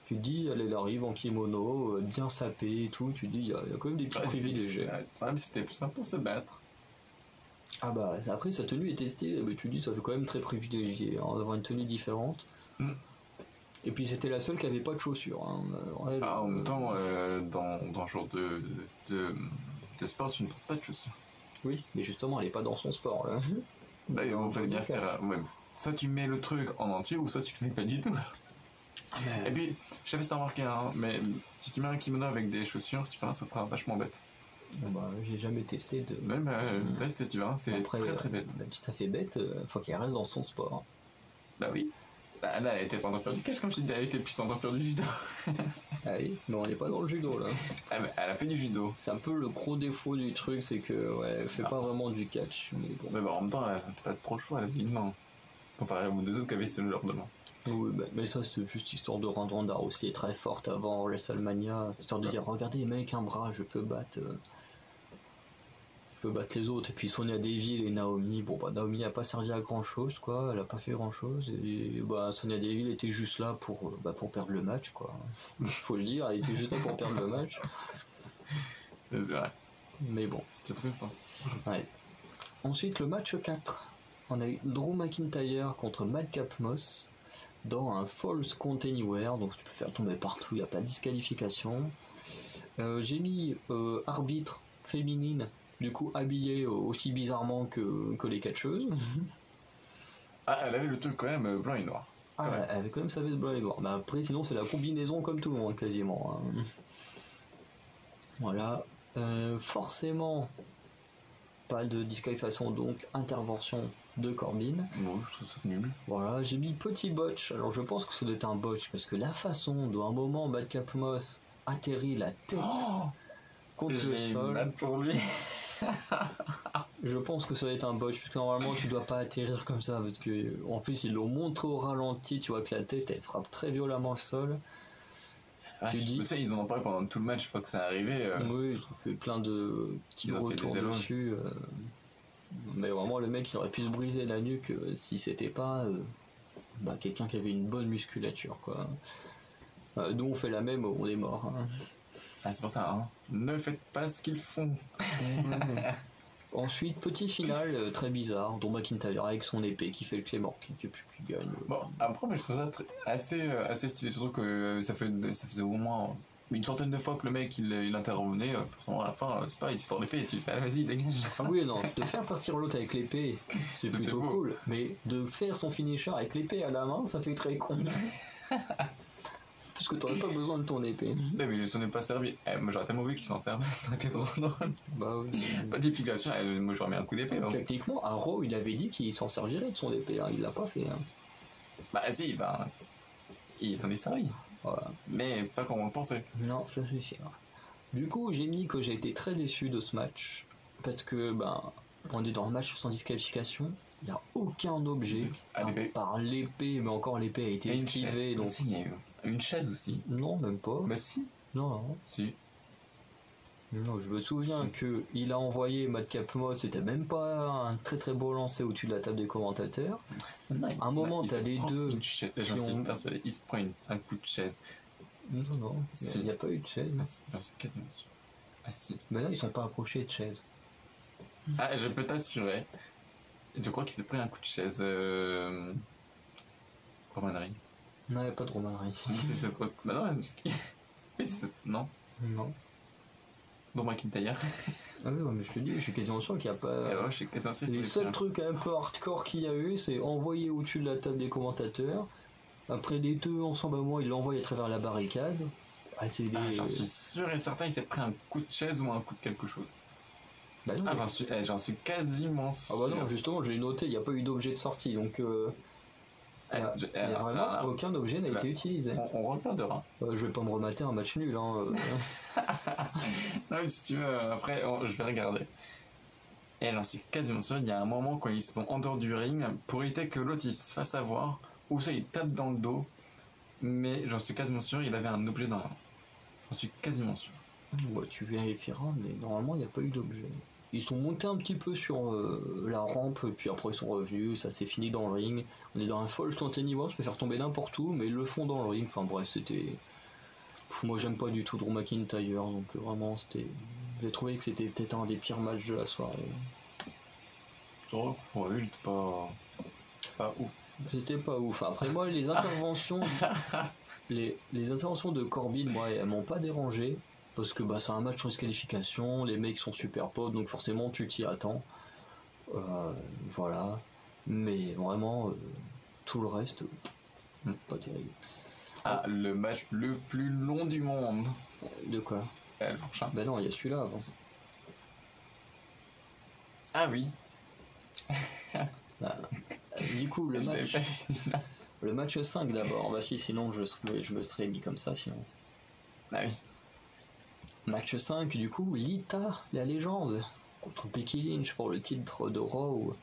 Speaker 1: tu te dis, elle arrive en kimono, bien sapée et tout, tu te dis, il y a quand même des petits privilégiés.
Speaker 2: Même si c'était plus simple pour se battre.
Speaker 1: Ah après sa tenue était stylée, mais tu te dis, ça fait quand même très privilégié hein, d'avoir une tenue différente. Et puis c'était la seule qui avait pas de chaussures. Hein.
Speaker 2: En même temps, dans ce genre de sport, tu ne portes pas de chaussures.
Speaker 1: Oui, mais justement, elle est pas dans son sport là.
Speaker 2: D'ailleurs, il fallait bien faire. Ouais, soit tu mets le truc en entier, ou soit tu le mets pas du tout. Et puis, je savais si t'as remarqué, hein, mais si tu mets un kimono avec des chaussures, tu verras, ça fera vachement bête.
Speaker 1: J'ai jamais testé de.
Speaker 2: Même test, tu verras, c'est très très bête.
Speaker 1: Même si ça fait bête, faut qu'elle reste dans son sport.
Speaker 2: Bah oui. Là, elle était pas en train de faire du catch, comme je te disais, elle était plus en train de faire du judo.
Speaker 1: Ah oui, mais on n'est pas dans le judo là.
Speaker 2: Ah, mais elle a fait du judo.
Speaker 1: C'est un peu le gros défaut du truc, c'est que elle fait pas vraiment du catch. Mais
Speaker 2: en même temps, elle a pas trop le choix, elle a une main. Comparé aux deux autres qui avaient seul leurs deux mains.
Speaker 1: Oui, mais ça c'est juste histoire de rendre Ronda aussi très forte avant WrestleMania, histoire de dire regardez mec, un bras, je peux battre les autres. Et puis Sonya Deville et Naomi, Naomi a pas servi à grand chose quoi, elle a pas fait grand chose et Sonya Deville était juste là pour perdre le match quoi. Faut le dire, elle était juste là pour perdre le match.
Speaker 2: C'est vrai.
Speaker 1: Mais bon.
Speaker 2: C'est triste hein.
Speaker 1: Ouais. Ensuite le match 4. On a eu Drew McIntyre contre Madcap Moss dans un Falls Count Anywhere, donc tu peux faire tomber partout, il n'y a pas de disqualification. J'ai mis arbitre féminine, du coup habillée aussi bizarrement que les catcheuses.
Speaker 2: Ah, elle avait le truc quand même blanc et noir.
Speaker 1: Ah, elle avait quand même sa veste blanc et noir. Mais après, sinon, c'est la combinaison comme tout le monde quasiment. Hein. Voilà. Forcément, pas de disqualification, donc intervention de Corbin.
Speaker 2: Bon, je trouve ça nul.
Speaker 1: Voilà, j'ai mis petit botch. Alors je pense que ça doit être un botch parce que la façon dont à un moment Madcap Moss atterrit la tête contre le sol.
Speaker 2: Mal pour lui.
Speaker 1: Je pense que ça doit être un botch parce que normalement tu dois pas atterrir comme ça parce que en plus ils l'ont montré au ralenti, tu vois que la tête elle frappe très violemment le sol.
Speaker 2: Tu dis. Tu sais, ils en ont parlé pendant tout le match, je crois que c'est arrivé.
Speaker 1: Oui, ils ont fait plein de petits retours dessus. Mais vraiment, le mec il aurait pu se briser la nuque si c'était pas quelqu'un qui avait une bonne musculature, quoi. Nous on fait la même, on est mort. Hein.
Speaker 2: Ah, c'est pour ça, hein. Ne faites pas ce qu'ils font.
Speaker 1: Ensuite, petit final très bizarre, dont McIntyre avec son épée qui fait le Claymore qui gagne.
Speaker 2: Bon, après, mais je trouve ça assez stylé, surtout que ça faisait au moins une centaine de fois que le mec il intervenait, pour à la fin, c'est pas, il sort l'épée et tu fais, vas-y, dégage.
Speaker 1: Ah oui, non, de faire partir l'autre avec l'épée, c'est plutôt cool, mais de faire son finisher avec l'épée à la main, ça fait très con. Parce parce que t'aurais pas besoin de ton épée.
Speaker 2: Mais il s'en est pas servi. Moi j'aurais tellement voulu qu'il s'en serve, ça aurait été trop drôle.
Speaker 1: Bah oui.
Speaker 2: Pas d'épilation, moi j'aurais mis un coup d'épée. Donc.
Speaker 1: Techniquement, Arrow, il avait dit qu'il s'en servirait de son épée, hein. Il l'a pas fait. Hein.
Speaker 2: Bah si, il s'en est servi.
Speaker 1: Voilà.
Speaker 2: Mais pas comme on le pensait.
Speaker 1: Non, ça c'est sûr. Du coup, j'ai mis que j'ai été très déçu de ce match. Parce que, on est dans un match sans disqualification. Il n'y a aucun objet. À part l'épée, mais encore l'épée a été esquivée. Donc...
Speaker 2: Si, il y a eu une chaise aussi.
Speaker 1: Non, même pas.
Speaker 2: Bah si.
Speaker 1: Non.
Speaker 2: Si.
Speaker 1: Non, je me souviens qu'il a envoyé Madcap Moss, c'était même pas un très très beau lancer au-dessus de la table des commentateurs. À un moment, t'as les deux.
Speaker 2: Il se prend un coup de chaise.
Speaker 1: Non, il n'y a pas eu de chaise.
Speaker 2: J'en suis quasiment sûr. Ah si.
Speaker 1: Mais là, ils sont pas approchés de chaise.
Speaker 2: Ah, je peux t'assurer. Je crois qu'il s'est pris un coup de chaise. Roman Reigns.
Speaker 1: Non, il n'y a pas de Roman Reigns.
Speaker 2: Bah non, non.
Speaker 1: Non.
Speaker 2: Bon, McIntyre.
Speaker 1: Ah oui, mais je te dis, je suis quasiment sûr qu'il n'y a pas.
Speaker 2: Alors, je suis quasiment sûr.
Speaker 1: Les seuls trucs un peu hardcore qu'il y a eu, c'est envoyer au-dessus de la table des commentateurs. Après, les deux ensemble à moi, il l'envoie à travers la barricade.
Speaker 2: J'en suis sûr et certain, il s'est pris un coup de chaise ou un coup de quelque chose.
Speaker 1: Bah non,
Speaker 2: j'en suis quasiment sûr.
Speaker 1: Ah bah non, justement, je l'ai noté, il n'y a pas eu d'objet de sortie, donc il n'y a vraiment aucun objet n'a été utilisé.
Speaker 2: On regardera.
Speaker 1: Je vais pas me remater un match nul. Hein.
Speaker 2: Non, mais si tu veux, après, je vais regarder. Et j'en suis quasiment sûr, il y a un moment quand ils sont en dehors du ring, pour éviter que l'autre il se fasse avoir, ou ça il tape dans le dos, mais j'en suis quasiment sûr, il avait un objet dans la main. J'en suis quasiment sûr.
Speaker 1: Bah, tu vérifieras, mais normalement il n'y a pas eu d'objet. Ils sont montés un petit peu sur la rampe, puis après ils sont revenus, ça s'est fini dans le ring. On est dans un Falls Count Anywhere, je peux faire tomber n'importe où, mais ils le font dans le ring. Enfin bref, c'était... moi j'aime pas du tout Drew McIntyre, donc vraiment c'était... J'ai trouvé que c'était peut-être un des pires matchs de la soirée.
Speaker 2: C'est vrai qu'il était pas ouf.
Speaker 1: C'était pas ouf. Après moi, les interventions... les interventions de Corbin, moi, elles m'ont pas dérangé. Parce que c'est un match sans qualification, les mecs sont super potes, donc forcément tu t'y attends. Voilà. Mais vraiment, tout le reste, pas terrible.
Speaker 2: Ah, le match le plus long du monde.
Speaker 1: De quoi?
Speaker 2: Le prochain.
Speaker 1: Bah non, il y a celui-là avant.
Speaker 2: Ah oui.
Speaker 1: Du coup, le match 5 d'abord. Bah si, sinon je me serais mis comme ça, sinon.
Speaker 2: Ah oui.
Speaker 1: Match 5, du coup, Lita, la légende, contre Becky Lynch pour le titre de Raw.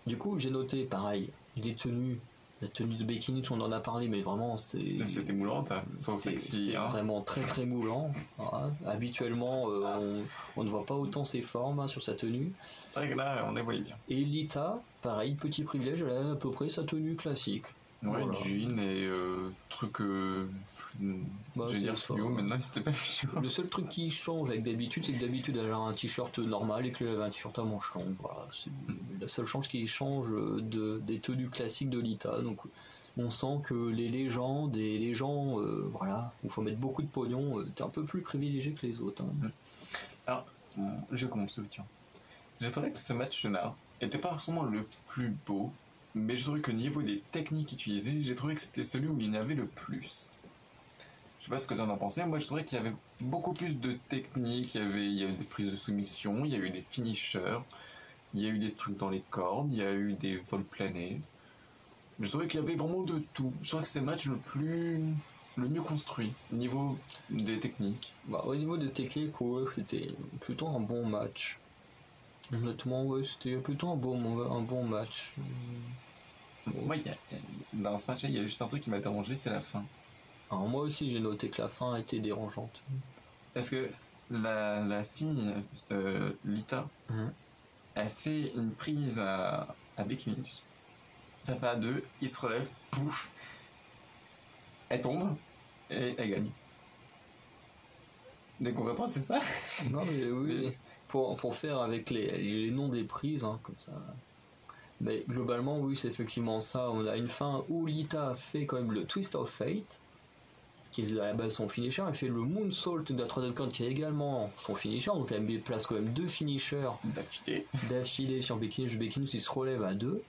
Speaker 1: Du coup, j'ai noté, pareil, la tenue de Becky Lynch, on en a parlé, mais vraiment,
Speaker 2: c'était moulant,
Speaker 1: c'était vraiment très très moulant. Voilà. Habituellement, on ne voit pas autant ses formes sur sa tenue.
Speaker 2: C'est vrai que là, on les voyait bien.
Speaker 1: Et Lita, pareil, petit privilège, elle a à peu près sa tenue classique.
Speaker 2: Ouais, voilà. Jean et truc. J'allais dire fluo, maintenant c'était pas fluo.
Speaker 1: Le seul truc qui change avec d'habitude, c'est que d'habitude elle a un t-shirt normal et qu'elle avait un t-shirt à manches longues. Voilà, c'est la seule chose qui change des tenues classiques de Lita. Donc on sent que les légendes et les gens, voilà, où il faut mettre beaucoup de pognon, t'es un peu plus privilégié que les autres. Hein.
Speaker 2: Alors, je commence, tiens. J'ai trouvé que ce match-là était pas forcément le plus beau. Mais je trouvais qu'au niveau des techniques utilisées, j'ai trouvé que c'était celui où il y en avait le plus. Je sais pas ce que tu en as pensé, moi je trouvais qu'il y avait beaucoup plus de techniques, il y avait des prises de soumission, il y a eu des finishers, il y a eu des trucs dans les cordes, il y a eu des vols planés. Je trouvais qu'il y avait vraiment de tout. Je trouvais que c'était le match le mieux construit au niveau des techniques.
Speaker 1: Au niveau des techniques, ouais, c'était plutôt un bon match. Honnêtement, ouais, c'était plutôt un bon match.
Speaker 2: Moi, dans ce match-là, il y a juste un truc qui m'a dérangé, c'est la fin.
Speaker 1: Alors moi aussi, j'ai noté que la fin a été dérangeante.
Speaker 2: Parce que la fille, Lita, elle fait une prise à Becky Lynch. Ça fait à deux, il se relève, pouf, elle tombe, et elle gagne. Dès qu'on répond, c'est ça?
Speaker 1: Non mais oui, pour faire avec les noms des prises, hein, comme ça... Mais globalement, oui, c'est effectivement ça. On a une fin où Lita fait quand même le Twist of Fate, qui est à la base son finisher. Elle fait le Moonsault de la troisième corde, qui est également son finisher. Donc elle place quand même deux finishers d'affilée sur Becky Lynch. Becky Lynch, il se relève à deux.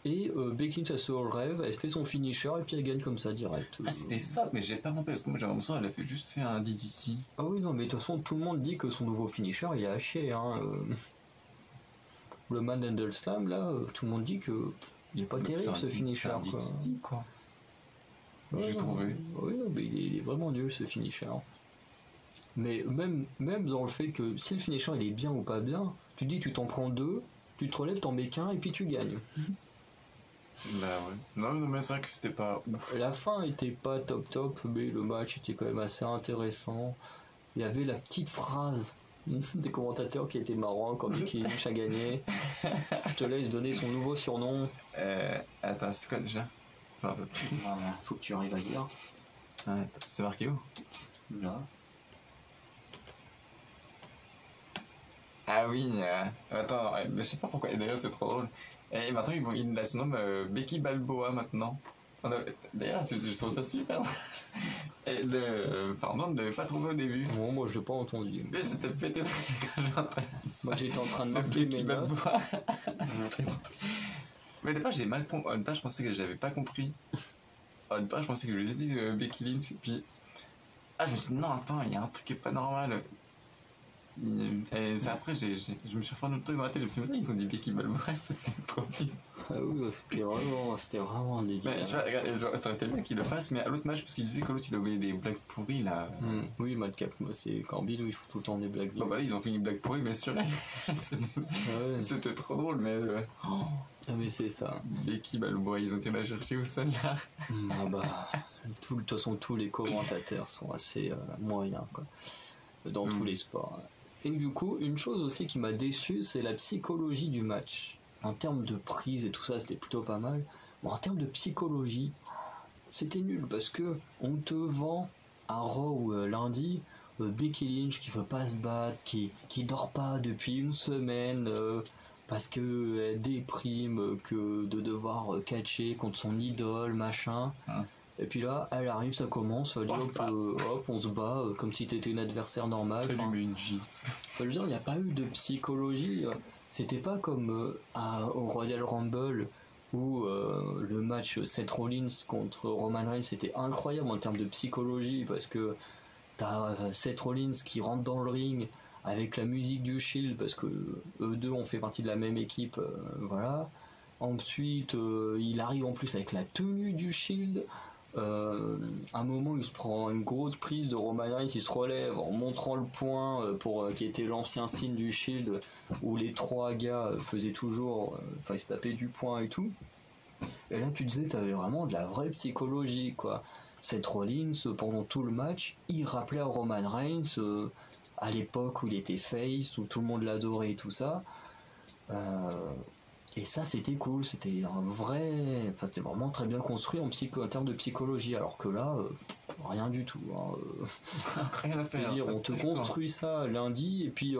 Speaker 1: Et Becky Lynch, elle se relève, elle se fait son finisher et puis elle gagne comme ça direct.
Speaker 2: Ah, c'était ça, mais j'ai pas compris parce que moi j'avais l'impression qu'elle a juste fait un DDT.
Speaker 1: Ah oui, non, mais de toute façon, tout le monde dit que son nouveau finisher il est à chier. Hein, Le Man Handle Slam, là, tout le monde dit que il est pas terrible ce finisher.
Speaker 2: C'est un DDT, quoi.
Speaker 1: Ouais,
Speaker 2: j'ai trouvé.
Speaker 1: Oui, non, mais il est vraiment nul ce finisher. Mais même dans le fait que si le finisher il est bien ou pas bien, tu dis tu t'en prends deux, tu te relèves, t'en mets qu'un et puis tu gagnes.
Speaker 2: Bah ouais. Non, mais c'est vrai que c'était pas ouf.
Speaker 1: La fin était pas top, mais le match était quand même assez intéressant. Il y avait la petite phrase des commentateurs qui était marrant quand Becky Lynch a gagné. Je te laisse donner son nouveau surnom.
Speaker 2: Attends, c'est quoi déjà?
Speaker 1: Faut que tu arrives à dire.
Speaker 2: C'est marqué où?
Speaker 1: Là.
Speaker 2: Ah oui, attends, mais je sais pas pourquoi, et d'ailleurs c'est trop drôle. Et maintenant ils la surnomment Becky Balboa maintenant. D'ailleurs je trouve ça super. Et pardon de ne pas trouver au début.
Speaker 1: Bon, moi j'ai pas entendu.
Speaker 2: Mais j'étais pété de
Speaker 1: moi j'étais en train de marquer mes notes.
Speaker 2: Mais au départ j'ai mal compris, au départ je pensais que j'avais pas compris. Au départ je pensais que je lui ai dit Becky Lynch, puis... Ah je me suis dit non attends, il y a un truc qui est pas normal. Et c'est après, je me suis refait un autre truc dans la tête, je me suis dit, ils ont dit Becky Balboa, c'est trop bien.
Speaker 1: Ah oui, c'était vraiment débile.
Speaker 2: Mais tu vois, regarde, ça aurait été bien qu'il le fasse, mais à l'autre match, parce qu'il disait que l'autre il a oublié des blagues pourries là.
Speaker 1: Oui, Madcap, c'est Corbill où il faut tout le temps des blagues.
Speaker 2: Bon, bah là, ils ont fait une blague pourrie, mais sur elle. C'était trop drôle, mais.
Speaker 1: Ah, mais c'est ça.
Speaker 2: Becky Balboa, ils ont été la chercher au sol là.
Speaker 1: Ah bah, de toute façon, tous les commentateurs sont assez moyens, quoi. Dans tous les sports. Et du coup, une chose aussi qui m'a déçu, c'est la psychologie du match. En termes de prise et tout ça, c'était plutôt pas mal. Bon, en termes de psychologie, c'était nul parce que on te vend à Raw lundi Becky Lynch qui veut pas se battre, qui dort pas depuis une semaine parce que elle déprime que de devoir catcher contre son idole, machin. Et puis là, elle arrive, ça commence, elle dit hop, on se bat comme si t'étais une adversaire normale.
Speaker 2: Enfin, une J.
Speaker 1: Je veux dire, il n'y a pas eu de psychologie. C'était pas comme au Royal Rumble où le match Seth Rollins contre Roman Reigns était incroyable en termes de psychologie parce que t'as Seth Rollins qui rentre dans le ring avec la musique du Shield parce que eux deux ont fait partie de la même équipe, voilà. Ensuite, il arrive en plus avec la tenue du Shield. Un moment il se prend une grosse prise de Roman Reigns, il se relève en montrant le poing qui était l'ancien signe du Shield où les trois gars faisaient toujours ils se tapaient du poing et tout. Et là tu disais t'avais vraiment de la vraie psychologie quoi. Seth Rollins pendant tout le match il rappelait à Roman Reigns à l'époque où il était face, où tout le monde l'adorait et tout ça. Et ça c'était cool, c'était un vrai, c'était vraiment très bien construit en termes de psychologie, alors que là, rien du tout.
Speaker 2: Rien à faire.
Speaker 1: Dire, on te construit ça lundi et puis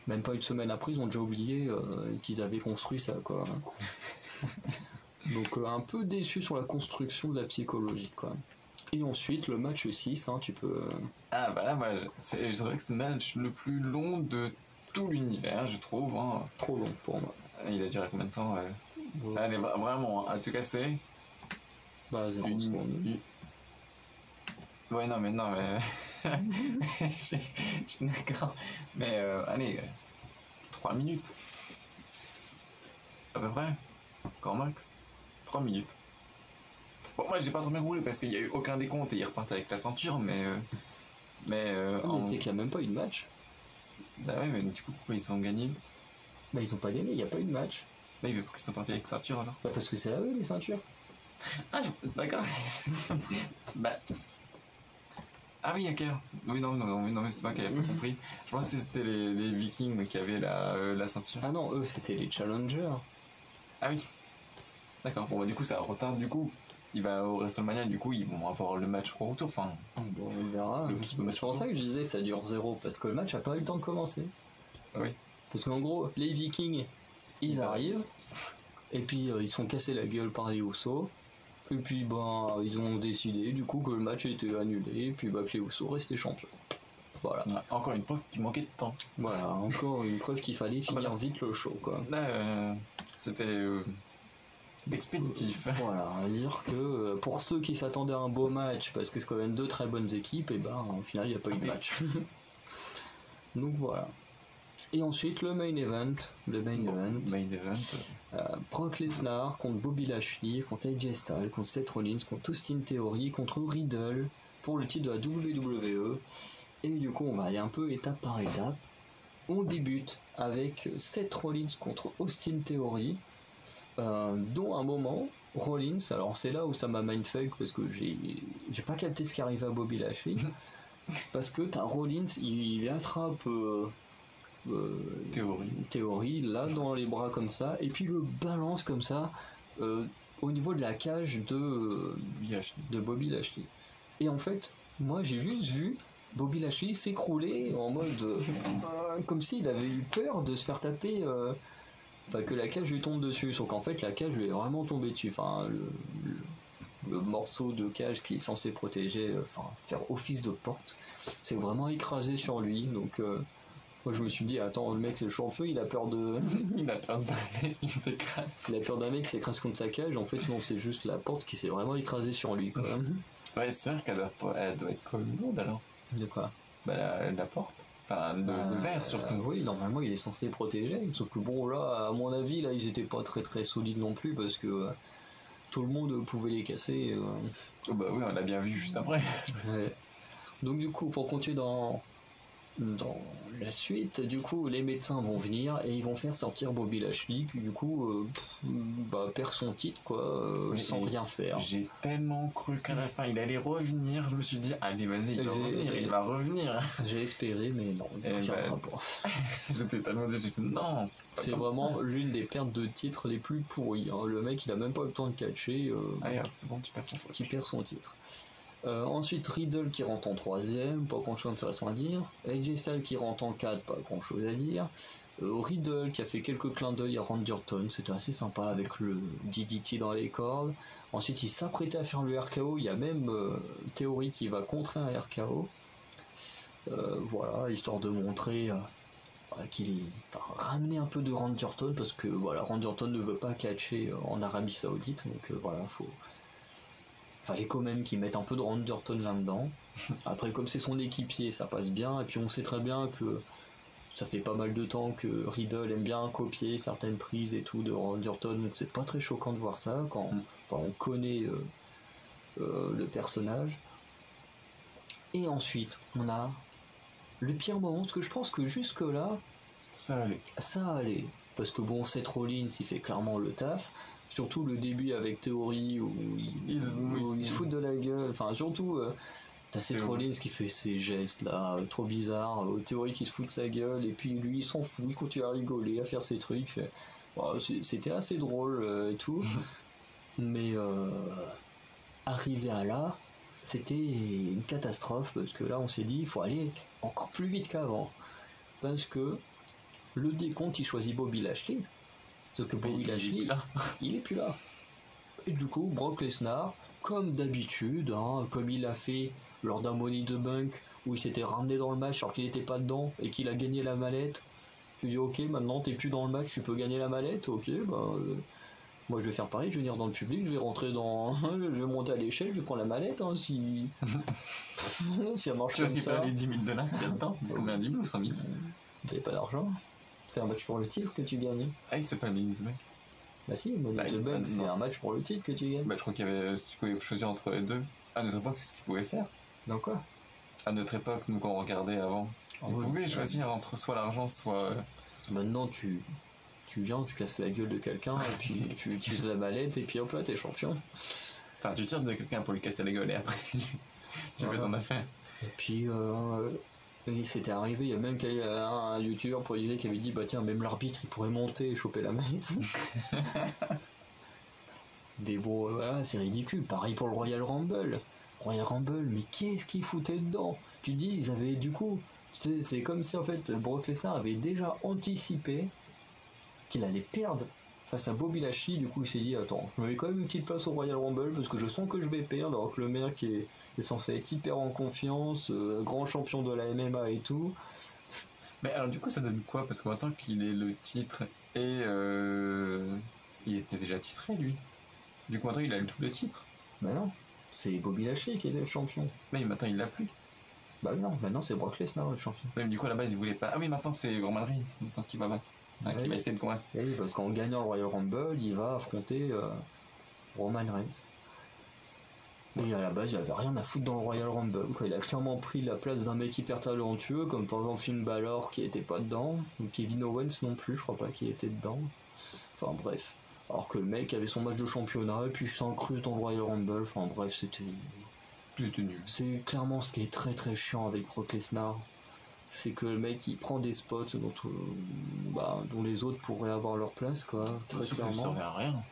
Speaker 1: même pas une semaine après, ils ont déjà oublié qu'ils avaient construit ça quoi. Donc un peu déçu sur la construction de la psychologie quoi. Et ensuite le match 6, tu peux.
Speaker 2: Ah bah là moi je dirais que c'est le match le plus long de tout l'univers, je trouve.
Speaker 1: Trop long pour moi.
Speaker 2: Il a duré combien de temps Allez, vraiment, à tout casser.
Speaker 1: Bah, 0 secondes.
Speaker 2: Ouais, non, mais. Je suis d'accord. Mais, allez, 3 minutes. À peu près. Grand max. 3 minutes. Bon, moi, j'ai pas trop bien roulé parce qu'il y a eu aucun décompte et ils repartent avec la ceinture, mais. Mais
Speaker 1: c'est qu'il y a même pas eu de match.
Speaker 2: Bah ouais, mais du coup, pourquoi ils ont gagné?
Speaker 1: Bah ils ont pas gagné, il n'y a pas eu de match.
Speaker 2: Bah mais pourquoi ils sont partis avec ceinture alors?
Speaker 1: Bah parce que c'est à eux les ceintures.
Speaker 2: Ah d'accord. Bah... Ah oui, ok. Oui, non, mais c'est moi qui avais pas compris. Je pense que c'était les Vikings qui avaient la ceinture.
Speaker 1: Ah non, eux c'était les challengers.
Speaker 2: Ah oui. D'accord, bon bah du coup ça retarde, du coup il va au WrestleMania, du coup ils vont avoir le match au retour, enfin...
Speaker 1: Bon, on verra. C'est pour ça que je disais ça dure 0, parce que le match a pas eu le temps de commencer.
Speaker 2: Oui.
Speaker 1: Parce qu'en gros, les Vikings, ils arrivent, et puis ils se font casser la gueule par les Usos, et puis ils ont décidé du coup que le match était annulé, et puis que les Usos restaient champions. Voilà.
Speaker 2: Encore une preuve qu'il manquait de temps.
Speaker 1: Voilà, encore une preuve qu'il fallait finir vite le show, quoi.
Speaker 2: Là, c'était expéditif.
Speaker 1: Voilà, à dire que pour ceux qui s'attendaient à un beau match, parce que c'est quand même deux très bonnes équipes, et ben au final il n'y a pas eu de match. Donc voilà. Et ensuite le main event. Brock Lesnar contre Bobby Lashley, contre AJ Styles, contre Seth Rollins, contre Austin Theory, contre Riddle pour le titre de la WWE. Et du coup on va aller un peu étape par étape. On débute avec Seth Rollins contre Austin Theory, dont un moment Rollins, alors c'est là où ça m'a mindfuck parce que j'ai pas capté ce qui arrivait à Bobby Lashley, parce que t'as Rollins, il attrape Theory là dans les bras comme ça, et puis le balance comme ça au niveau de la cage de Bobby Lashley. Et en fait, moi j'ai juste vu Bobby Lashley s'écrouler en mode comme s'il avait eu peur de se faire taper, que la cage lui tombe dessus, sauf qu'en fait la cage lui est vraiment tombée dessus. Enfin, le morceau de cage qui est censé protéger, faire office de porte, c'est vraiment écrasé sur lui. Donc moi je me suis dit, attends, le mec c'est le champion, il a peur de.
Speaker 2: Il a peur d'un mec qui s'écrase.
Speaker 1: Il a peur d'un mec qui s'écrase contre sa cage. En fait, non, c'est juste la porte qui s'est vraiment écrasée sur lui, quoi.
Speaker 2: Ouais, c'est vrai qu'elle doit être comme lourde alors.
Speaker 1: De quoi?
Speaker 2: La porte. Enfin, le verre surtout.
Speaker 1: Oui, normalement il est censé protéger. Sauf que bon, là, à mon avis, là, ils étaient pas très très solides non plus parce que tout le monde pouvait les casser.
Speaker 2: Oh bah oui, on l'a bien vu juste après.
Speaker 1: Ouais. Donc du coup, pour continuer dans la suite, du coup, les médecins vont venir et ils vont faire sortir Bobby Lashley, qui du coup perd son titre, quoi, sans rien faire.
Speaker 2: J'ai tellement cru qu'à la fin il allait revenir, je me suis dit, allez vas-y, il va revenir.
Speaker 1: J'ai espéré, mais non, il ne reviendra pas.
Speaker 2: J'étais tellement déçu, non.
Speaker 1: C'est vraiment l'une des pertes de titres les plus pourries. Hein. Le mec, il a même pas eu le temps de catcher.
Speaker 2: Allez, c'est bon, tu perds ton titre.
Speaker 1: Qui perd son titre. Ensuite Riddle qui rentre en 3ème, pas grand chose d'intéressant à dire. AJ Styles qui rentre en 4, pas grand chose à dire. Riddle qui a fait quelques clins d'œil à Randy Orton, c'était assez sympa avec le DDT dans les cordes. Ensuite il s'apprêtait à faire le RKO, il y a même Theory qui va contrer un RKO. Voilà, histoire de montrer qu'il est ramené un peu de Randy Orton, parce que voilà, Randy Orton ne veut pas catcher en Arabie Saoudite, donc voilà, fallait quand même qu'ils mettent un peu de Randy Orton là-dedans. Après, comme c'est son équipier, ça passe bien. Et puis on sait très bien que ça fait pas mal de temps que Riddle aime bien copier certaines prises et tout de Randy Orton. Donc c'est pas très choquant de voir ça quand on connaît le personnage. Et ensuite, on a le pire moment, parce que je pense que jusque-là,
Speaker 2: ça
Speaker 1: allait. Parce que bon, Seth Rollins, il fait clairement le taf. Surtout le début avec Theory où il se fout de la gueule. Enfin, surtout, t'as Seth Rollins qui fait ces gestes là, trop bizarres. Theory qui se fout de sa gueule. Et puis lui, il s'en fout, il continue à rigoler, à faire ses trucs. C'était assez drôle et tout. Mais arrivé à là, c'était une catastrophe. Parce que là, on s'est dit, il faut aller encore plus vite qu'avant. Parce que le décompte, il choisit Bobby Lashley. Sauf que Bobby Lashley, il est plus là. Et du coup, Brock Lesnar, comme d'habitude, comme il a fait lors d'un Money in the Bank, où il s'était ramené dans le match alors qu'il n'était pas dedans, et qu'il a gagné la mallette, je lui dis ok, maintenant t'es plus dans le match, tu peux gagner la mallette, ok, moi je vais faire pareil, je vais venir dans le public, je vais rentrer dans... je vais monter à l'échelle, je vais prendre la mallette, si... si ça marche comme ça.
Speaker 2: Tu vas les $10 000 qu'il y a dedans, combien, 10 000 ou 100 000?
Speaker 1: T'avais pas d'argent. C'est un match pour le titre que tu gagnes.
Speaker 2: Ah, c'est pas le Money in the Bank.
Speaker 1: Bah si, Money in the Bank, c'est un match pour le titre que tu gagnes.
Speaker 2: Bah je crois qu'il y avait, tu pouvais choisir entre les deux. À notre époque, c'est ce qu'ils pouvaient faire.
Speaker 1: Dans quoi?
Speaker 2: À notre époque, nous quand on regardait avant, on pouvait choisir entre soit l'argent, soit...
Speaker 1: Maintenant tu viens, tu casses la gueule de quelqu'un, et puis tu utilises la mallette, et puis hop là, t'es champion.
Speaker 2: Enfin, tu tires de quelqu'un pour lui casser la gueule, et après tu fais ton affaire.
Speaker 1: Et puis... c'était arrivé, il y a même un youtubeur pour qui avait dit bah tiens, même l'arbitre il pourrait monter et choper la mallette. Mais bon, voilà, c'est ridicule. Pareil pour le Royal Rumble. Mais qu'est-ce qu'ils foutaient dedans? Tu dis, ils avaient du coup, c'est comme si en fait Brock Lesnar avait déjà anticipé qu'il allait perdre face à Bobby Lashley. Du coup, il s'est dit attends, je me mets quand même une petite place au Royal Rumble parce que je sens que je vais perdre, alors que le mec est censé être hyper en confiance, grand champion de la MMA et tout.
Speaker 2: Mais alors du coup ça donne quoi? Parce que maintenant qu'il est le titre et il était déjà titré lui. Du coup, maintenant, il a le double titre.
Speaker 1: Bah non, c'est Bobby Lashley qui est le champion.
Speaker 2: Mais maintenant, il l'a plus.
Speaker 1: Bah non, maintenant c'est Brock Lesnar le champion.
Speaker 2: Ouais, mais du coup, à la base, il voulait pas. Ah oui, maintenant, c'est Roman Reigns maintenant qui va battre. Qui va essayer de combattre.
Speaker 1: Oui, parce qu'en gagnant le Royal Rumble, il va affronter Roman Reigns. Mais à la base, il avait rien à foutre dans le Royal Rumble. Quoi. Il a clairement pris la place d'un mec hyper talentueux, comme par exemple Finn Balor qui était pas dedans, ou Kevin Owens non plus, je crois pas qu'il était dedans. Enfin bref. Alors que le mec avait son match de championnat, et puis il s'incruste dans le Royal Rumble. Enfin bref, c'était
Speaker 2: nul.
Speaker 1: C'est clairement ce qui est très très chiant avec Brock Lesnar. C'est que le mec il prend des spots dont les autres pourraient avoir leur place, quoi. Très clairement.
Speaker 2: Ça ne servait à rien.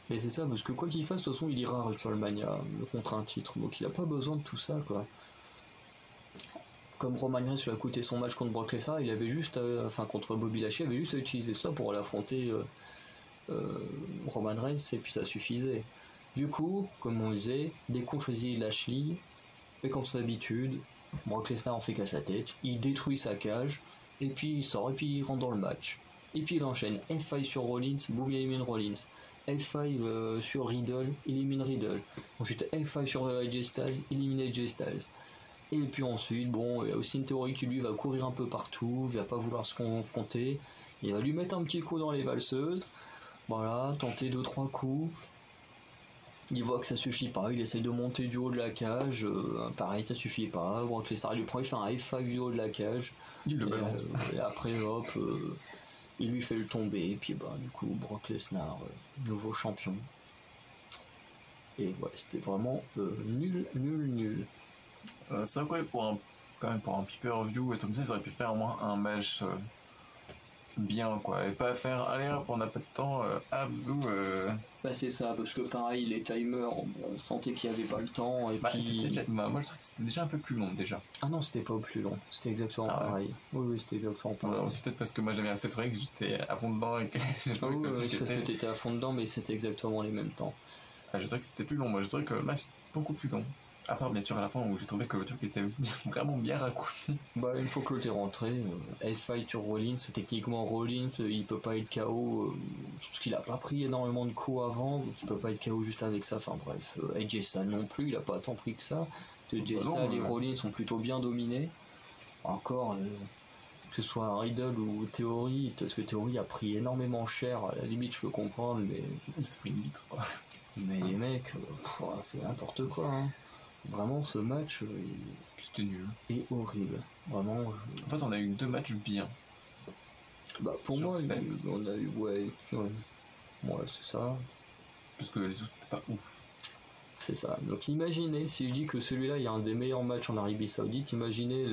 Speaker 1: Mais c'est ça, parce que quoi qu'il fasse, de toute façon, il ira à WrestleMania contre un titre, donc il a pas besoin de tout ça, quoi. Comme Roman Reigns lui a coûté son match contre Brock Lesnar, il avait juste, contre Bobby Lashley, il avait juste à utiliser ça pour aller affronter Roman Reigns, et puis ça suffisait. Du coup, comme on disait, dès qu'on choisit Lashley, fait comme son habitude, Brock Lesnar en fait qu'à sa tête, il détruit sa cage, et puis il sort, et puis il rentre dans le match. Et puis il enchaîne F5 sur Rollins, boum, il élimine Rollins. F5 sur Riddle, élimine Riddle. Ensuite F5 sur AJ Styles, élimine AJ Styles. Et puis ensuite, bon, il y a Austin Theory qui lui va courir un peu partout, il va pas vouloir se confronter. Il va lui mettre un petit coup dans les valseuses. Voilà, tenter 2-3 coups. Il voit que ça suffit pas, il essaie de monter du haut de la cage, pareil ça suffit pas, Brock Lesnar lui prend, il fait un F5 du haut de la cage,
Speaker 2: il le balance.
Speaker 1: Et après hop, il lui fait le tomber, et puis du coup Brock Lesnar, nouveau champion. Et ouais, c'était vraiment nul.
Speaker 2: C'est vrai que quand même pour un pay-per-view et tout ça, ils auraient pu faire au moins un match bien, quoi, et pas faire allez hop on n'a pas de temps, abzou.
Speaker 1: Bah c'est ça, parce que pareil les timers, on sentait qu'il n'y avait pas le temps, et puis
Speaker 2: moi je trouve que c'était déjà un peu plus long déjà.
Speaker 1: Ah non, c'était pas plus long, c'était exactement pareil. Ouais. Oui, c'était exactement pareil.
Speaker 2: Voilà, c'est peut-être parce que moi j'avais assez trouvé que j'étais à fond dedans et que j'ai trouvé
Speaker 1: que parce que t'étais à fond dedans, mais c'était exactement les mêmes temps.
Speaker 2: Je trouvais que c'était plus long, moi je trouvais que là c'était beaucoup plus long. À part bien sûr à la fin où j'ai trouvé que le truc était vraiment bien raccourci.
Speaker 1: Bah une fois que l'autre est rentré, F5 sur Rollins, techniquement Rollins il peut pas être KO, parce qu'il a pas pris énormément de coups avant, donc il peut pas être KO juste avec ça, enfin bref. AJ Styles non plus, il a pas tant pris que ça. AJ Styles et Rollins sont plutôt bien dominés. Encore, que ce soit Riddle ou Theory, parce que Theory a pris énormément cher, à la limite je peux comprendre, mais...
Speaker 2: Il s'est pris une litre quoi.
Speaker 1: Mais les mecs, c'est n'importe quoi, hein. Vraiment, ce match
Speaker 2: c'était nul
Speaker 1: et horrible. Vraiment.
Speaker 2: En fait, on a eu 2 matchs bien.
Speaker 1: Bah pour moi, on a eu ouais, c'est ça.
Speaker 2: Parce que les autres c'était pas ouf.
Speaker 1: C'est ça. Donc imaginez, si je dis que celui-là il y a un des meilleurs matchs en Arabie Saoudite, imaginez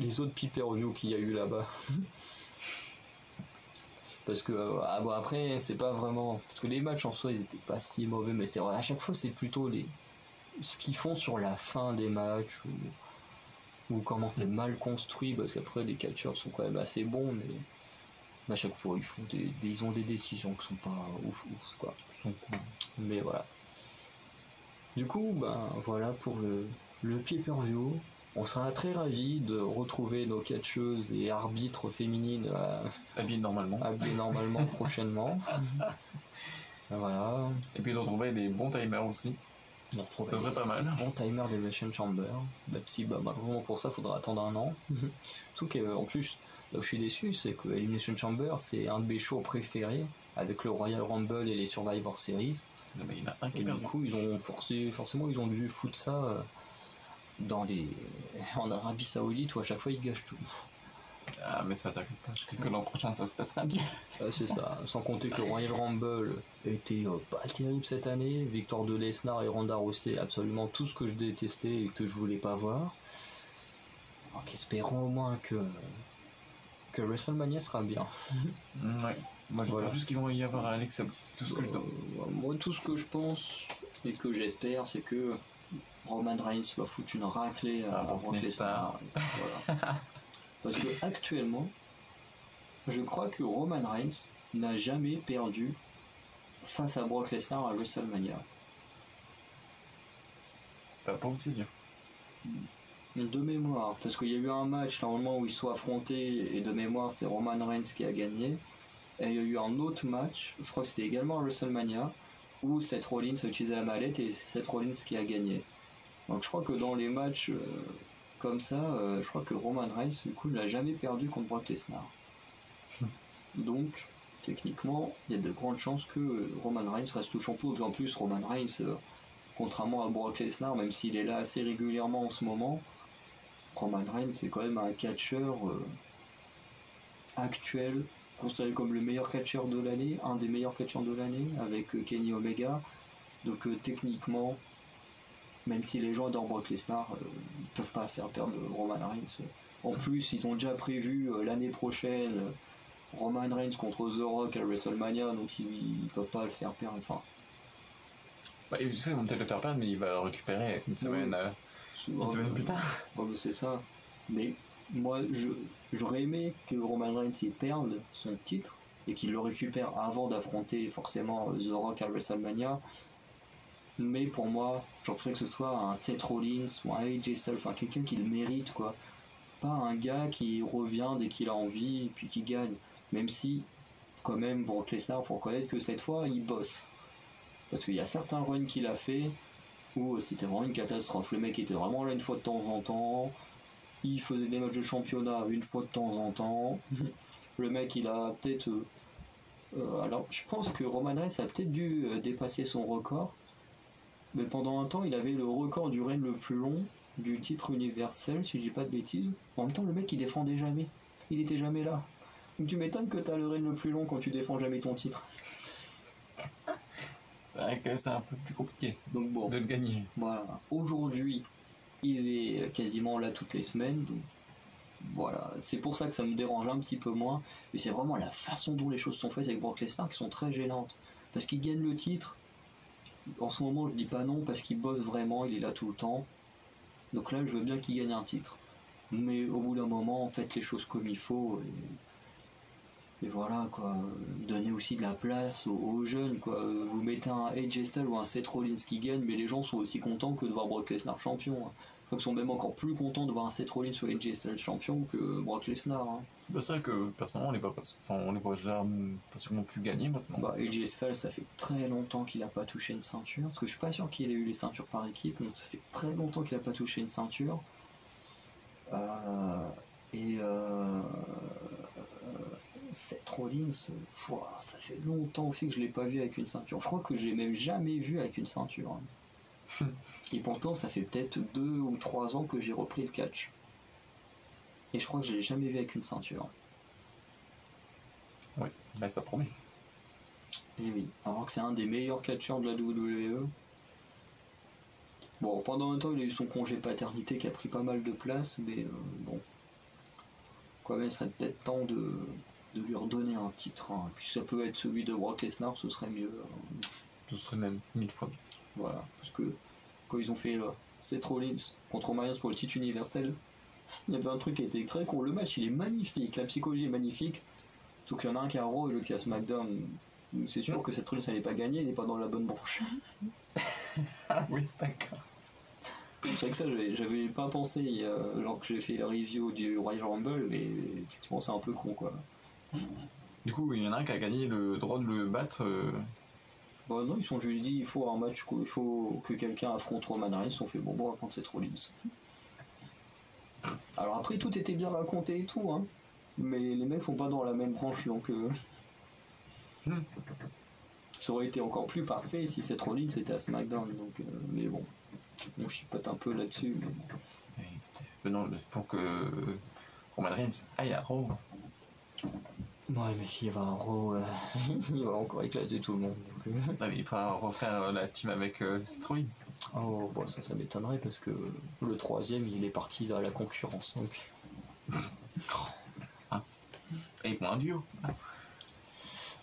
Speaker 1: les autres pay-per-view qu'il y a eu là-bas. Parce que après c'est pas vraiment, parce que les matchs en soi ils étaient pas si mauvais, mais c'est vrai à chaque fois c'est plutôt ce qu'ils font sur la fin des matchs ou comment c'est mal construit, parce qu'après les catcheurs sont quand même assez bons, mais à chaque fois ils ont des décisions qui sont pas ouf quoi. Mais voilà. Du coup voilà pour le pay-per-view. On sera très ravis de retrouver nos catcheuses et arbitres féminines
Speaker 2: habillées normalement
Speaker 1: prochainement. Voilà. Et
Speaker 2: puis de retrouver des bons timers aussi. Ça serait pas mal.
Speaker 1: Bon timer d'Elimination Chamber. Malheureusement pour ça, faudra attendre un an. Surtout qu'en plus, là où je suis déçu, c'est que Elimination Chamber, c'est un de mes shows préférés, avec le Royal Rumble et les Survivor Series.
Speaker 2: Mais il y en a un qui
Speaker 1: et du coup, ils ont forcément, ils ont dû foutre ça en Arabie Saoudite où à chaque fois ils gâchent tout.
Speaker 2: Ah mais ça t'inquiète pas, je pense que l'an prochain ça se passera mieux.
Speaker 1: C'est ça, sans compter que le Royal Rumble était pas terrible cette année, victoire de Lesnar et Ronda Rousey, absolument tout ce que je détestais et que je voulais pas voir. Donc espérons au moins que WrestleMania sera bien.
Speaker 2: Ouais, moi je vois juste qu'ils vont y avoir un Alex, c'est tout ce que je donne.
Speaker 1: Moi tout ce que je pense et que j'espère c'est que Roman Reigns va foutre une raclée à Brock Lesnar. Voilà. Parce que actuellement, je crois que Roman Reigns n'a jamais perdu face à Brock Lesnar à WrestleMania.
Speaker 2: Pas pour vous dire.
Speaker 1: De mémoire, parce qu'il y a eu un match normalement où ils sont affrontés et de mémoire c'est Roman Reigns qui a gagné. Et il y a eu un autre match, je crois que c'était également à WrestleMania, où Seth Rollins a utilisé la mallette et c'est Seth Rollins qui a gagné. Donc je crois que dans les matchs comme ça, je crois que Roman Reigns, du coup, n'a jamais perdu contre Brock Lesnar. Donc, techniquement, il y a de grandes chances que Roman Reigns reste champion. En plus, Roman Reigns, contrairement à Brock Lesnar, même s'il est là assez régulièrement en ce moment, Roman Reigns c'est quand même un catcheur actuel, considéré comme le meilleur catcheur de l'année, un des meilleurs catcheurs de l'année, avec Kenny Omega. Donc techniquement, même si les gens adorent Brock Lesnar, ils peuvent pas faire perdre Roman Reigns. En plus, ils ont déjà prévu l'année prochaine Roman Reigns contre The Rock à WrestleMania, donc ils peuvent pas le faire perdre. Enfin,
Speaker 2: tu sais, ils vont peut-être le faire perdre, mais il va le récupérer une semaine plus tard.
Speaker 1: Bon, c'est ça. Mais moi, j'aurais aimé que Roman Reigns il perde son titre et qu'il le récupère avant d'affronter forcément The Rock à WrestleMania. Mais pour moi, j'aurais préféré que ce soit un Seth Rollins ou un AJ Styles, enfin quelqu'un qui le mérite, quoi. Pas un gars qui revient dès qu'il a envie et puis qui gagne. Même si, quand même, Brock Lesnar, faut reconnaître que cette fois, il bosse. Parce qu'il y a certains runs qu'il a fait où c'était vraiment une catastrophe. Le mec était vraiment là une fois de temps en temps. Il faisait des matchs de championnat une fois de temps en temps. Le mec, il a peut-être... alors, je pense que Roman Reigns a peut-être dû dépasser son record. Mais pendant un temps, il avait le record du règne le plus long du titre universel, si je dis pas de bêtises. En même temps, le mec, il défendait jamais. Il était jamais là. Donc tu m'étonnes que t'as le règne le plus long quand tu défends jamais ton titre.
Speaker 2: C'est vrai que c'est un peu plus compliqué
Speaker 1: donc bon,
Speaker 2: de le gagner.
Speaker 1: Voilà. Aujourd'hui, il est quasiment là toutes les semaines. Donc voilà. C'est pour ça que ça me dérange un petit peu moins. Mais c'est vraiment la façon dont les choses sont faites avec Brock Lesnar qui sont très gênantes. Parce qu'il gagne le titre. En ce moment, je dis pas non parce qu'il bosse vraiment, il est là tout le temps. Donc là, je veux bien qu'il gagne un titre. Mais au bout d'un moment, faites les choses comme il faut. Et voilà, quoi. Donnez aussi de la place aux jeunes, quoi. Vous mettez un AJ Styles ou un Seth Rollins qui gagne, mais les gens sont aussi contents que de voir Brock Lesnar champion. Je crois qu'ils sont même encore plus contents de voir un Seth Rollins ou AJ Styles champion que Brock Lesnar.
Speaker 2: Bah, c'est vrai que personnellement on les voit pas, on les voit pas sûrement plus gagner maintenant.
Speaker 1: Bah, AJ Styles, ça fait très longtemps qu'il a pas touché une ceinture, parce que je suis pas sûr qu'il ait eu les ceintures par équipe, donc ça fait très longtemps qu'il a pas touché une ceinture. Seth Rollins, ça fait longtemps aussi que je l'ai pas vu avec une ceinture. Je crois que je l'ai même jamais vu avec une ceinture. Et pourtant, ça fait peut-être 2 ou 3 ans que j'ai repris le catch. Et je crois que je l'ai jamais vu avec une ceinture.
Speaker 2: Oui, bah ça promet.
Speaker 1: Et oui, alors que c'est un des meilleurs catcheurs de la WWE. Bon, pendant un temps, il a eu son congé paternité qui a pris pas mal de place, mais bon. Quand même, il serait peut-être temps de lui redonner un titre. Hein. Puis ça peut être celui de Brock Lesnar, ce serait mieux.
Speaker 2: Ce serait même 1000 fois mieux.
Speaker 1: Voilà, parce que quand ils ont fait Seth Rollins contre Roman Reigns pour le titre universel, il y avait un truc qui était très con. Le match, il est magnifique, la psychologie est magnifique. Sauf qu'il y en a un qui a Raw et l'autre qui a SmackDown. C'est sûr que Seth Rollins n'allait pas gagner, il n'est pas dans la bonne branche.
Speaker 2: Ah oui, d'accord.
Speaker 1: C'est vrai que ça, j'avais pas pensé alors que j'ai fait la review du Royal Rumble, mais effectivement, c'est un peu con, quoi.
Speaker 2: Du coup, il y en a un qui a gagné le droit de le battre.
Speaker 1: Bah non, ils sont juste dit il faut un match, il faut que quelqu'un affronte Roman Reigns. Ils ont fait bon, on va prendre Seth Rollins. Alors après, tout était bien raconté et tout, hein. Mais les mecs sont pas dans la même branche, donc ça aurait été encore plus parfait si Seth Rollins était à SmackDown. Donc, mais bon, on chipote un peu là-dessus. Mais...
Speaker 2: Non, il faut que Roman Reigns aille à Raw.
Speaker 1: Ouais, mais s'il va à Raw, il va encore éclater tout le monde. Donc,
Speaker 2: non, mais il faudra refaire la team avec Seth Rollins.
Speaker 1: Oh, bon, ça m'étonnerait parce que le troisième, il est parti à la concurrence. Donc...
Speaker 2: Et ils font un duo.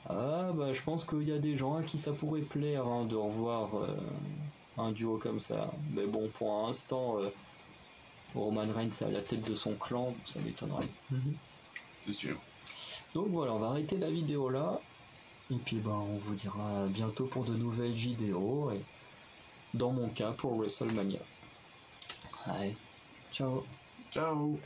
Speaker 1: Ah, bah, je pense qu'il y a des gens à qui ça pourrait plaire hein, de revoir un duo comme ça. Mais bon, pour l'instant, Roman Reigns est à la tête de son clan, ça m'étonnerait.
Speaker 2: C'est sûr.
Speaker 1: Donc voilà, on va arrêter la vidéo là. Et puis ben, on vous dira bientôt pour de nouvelles vidéos. Et dans mon cas, pour WrestleMania. Allez, ciao.
Speaker 2: Ciao.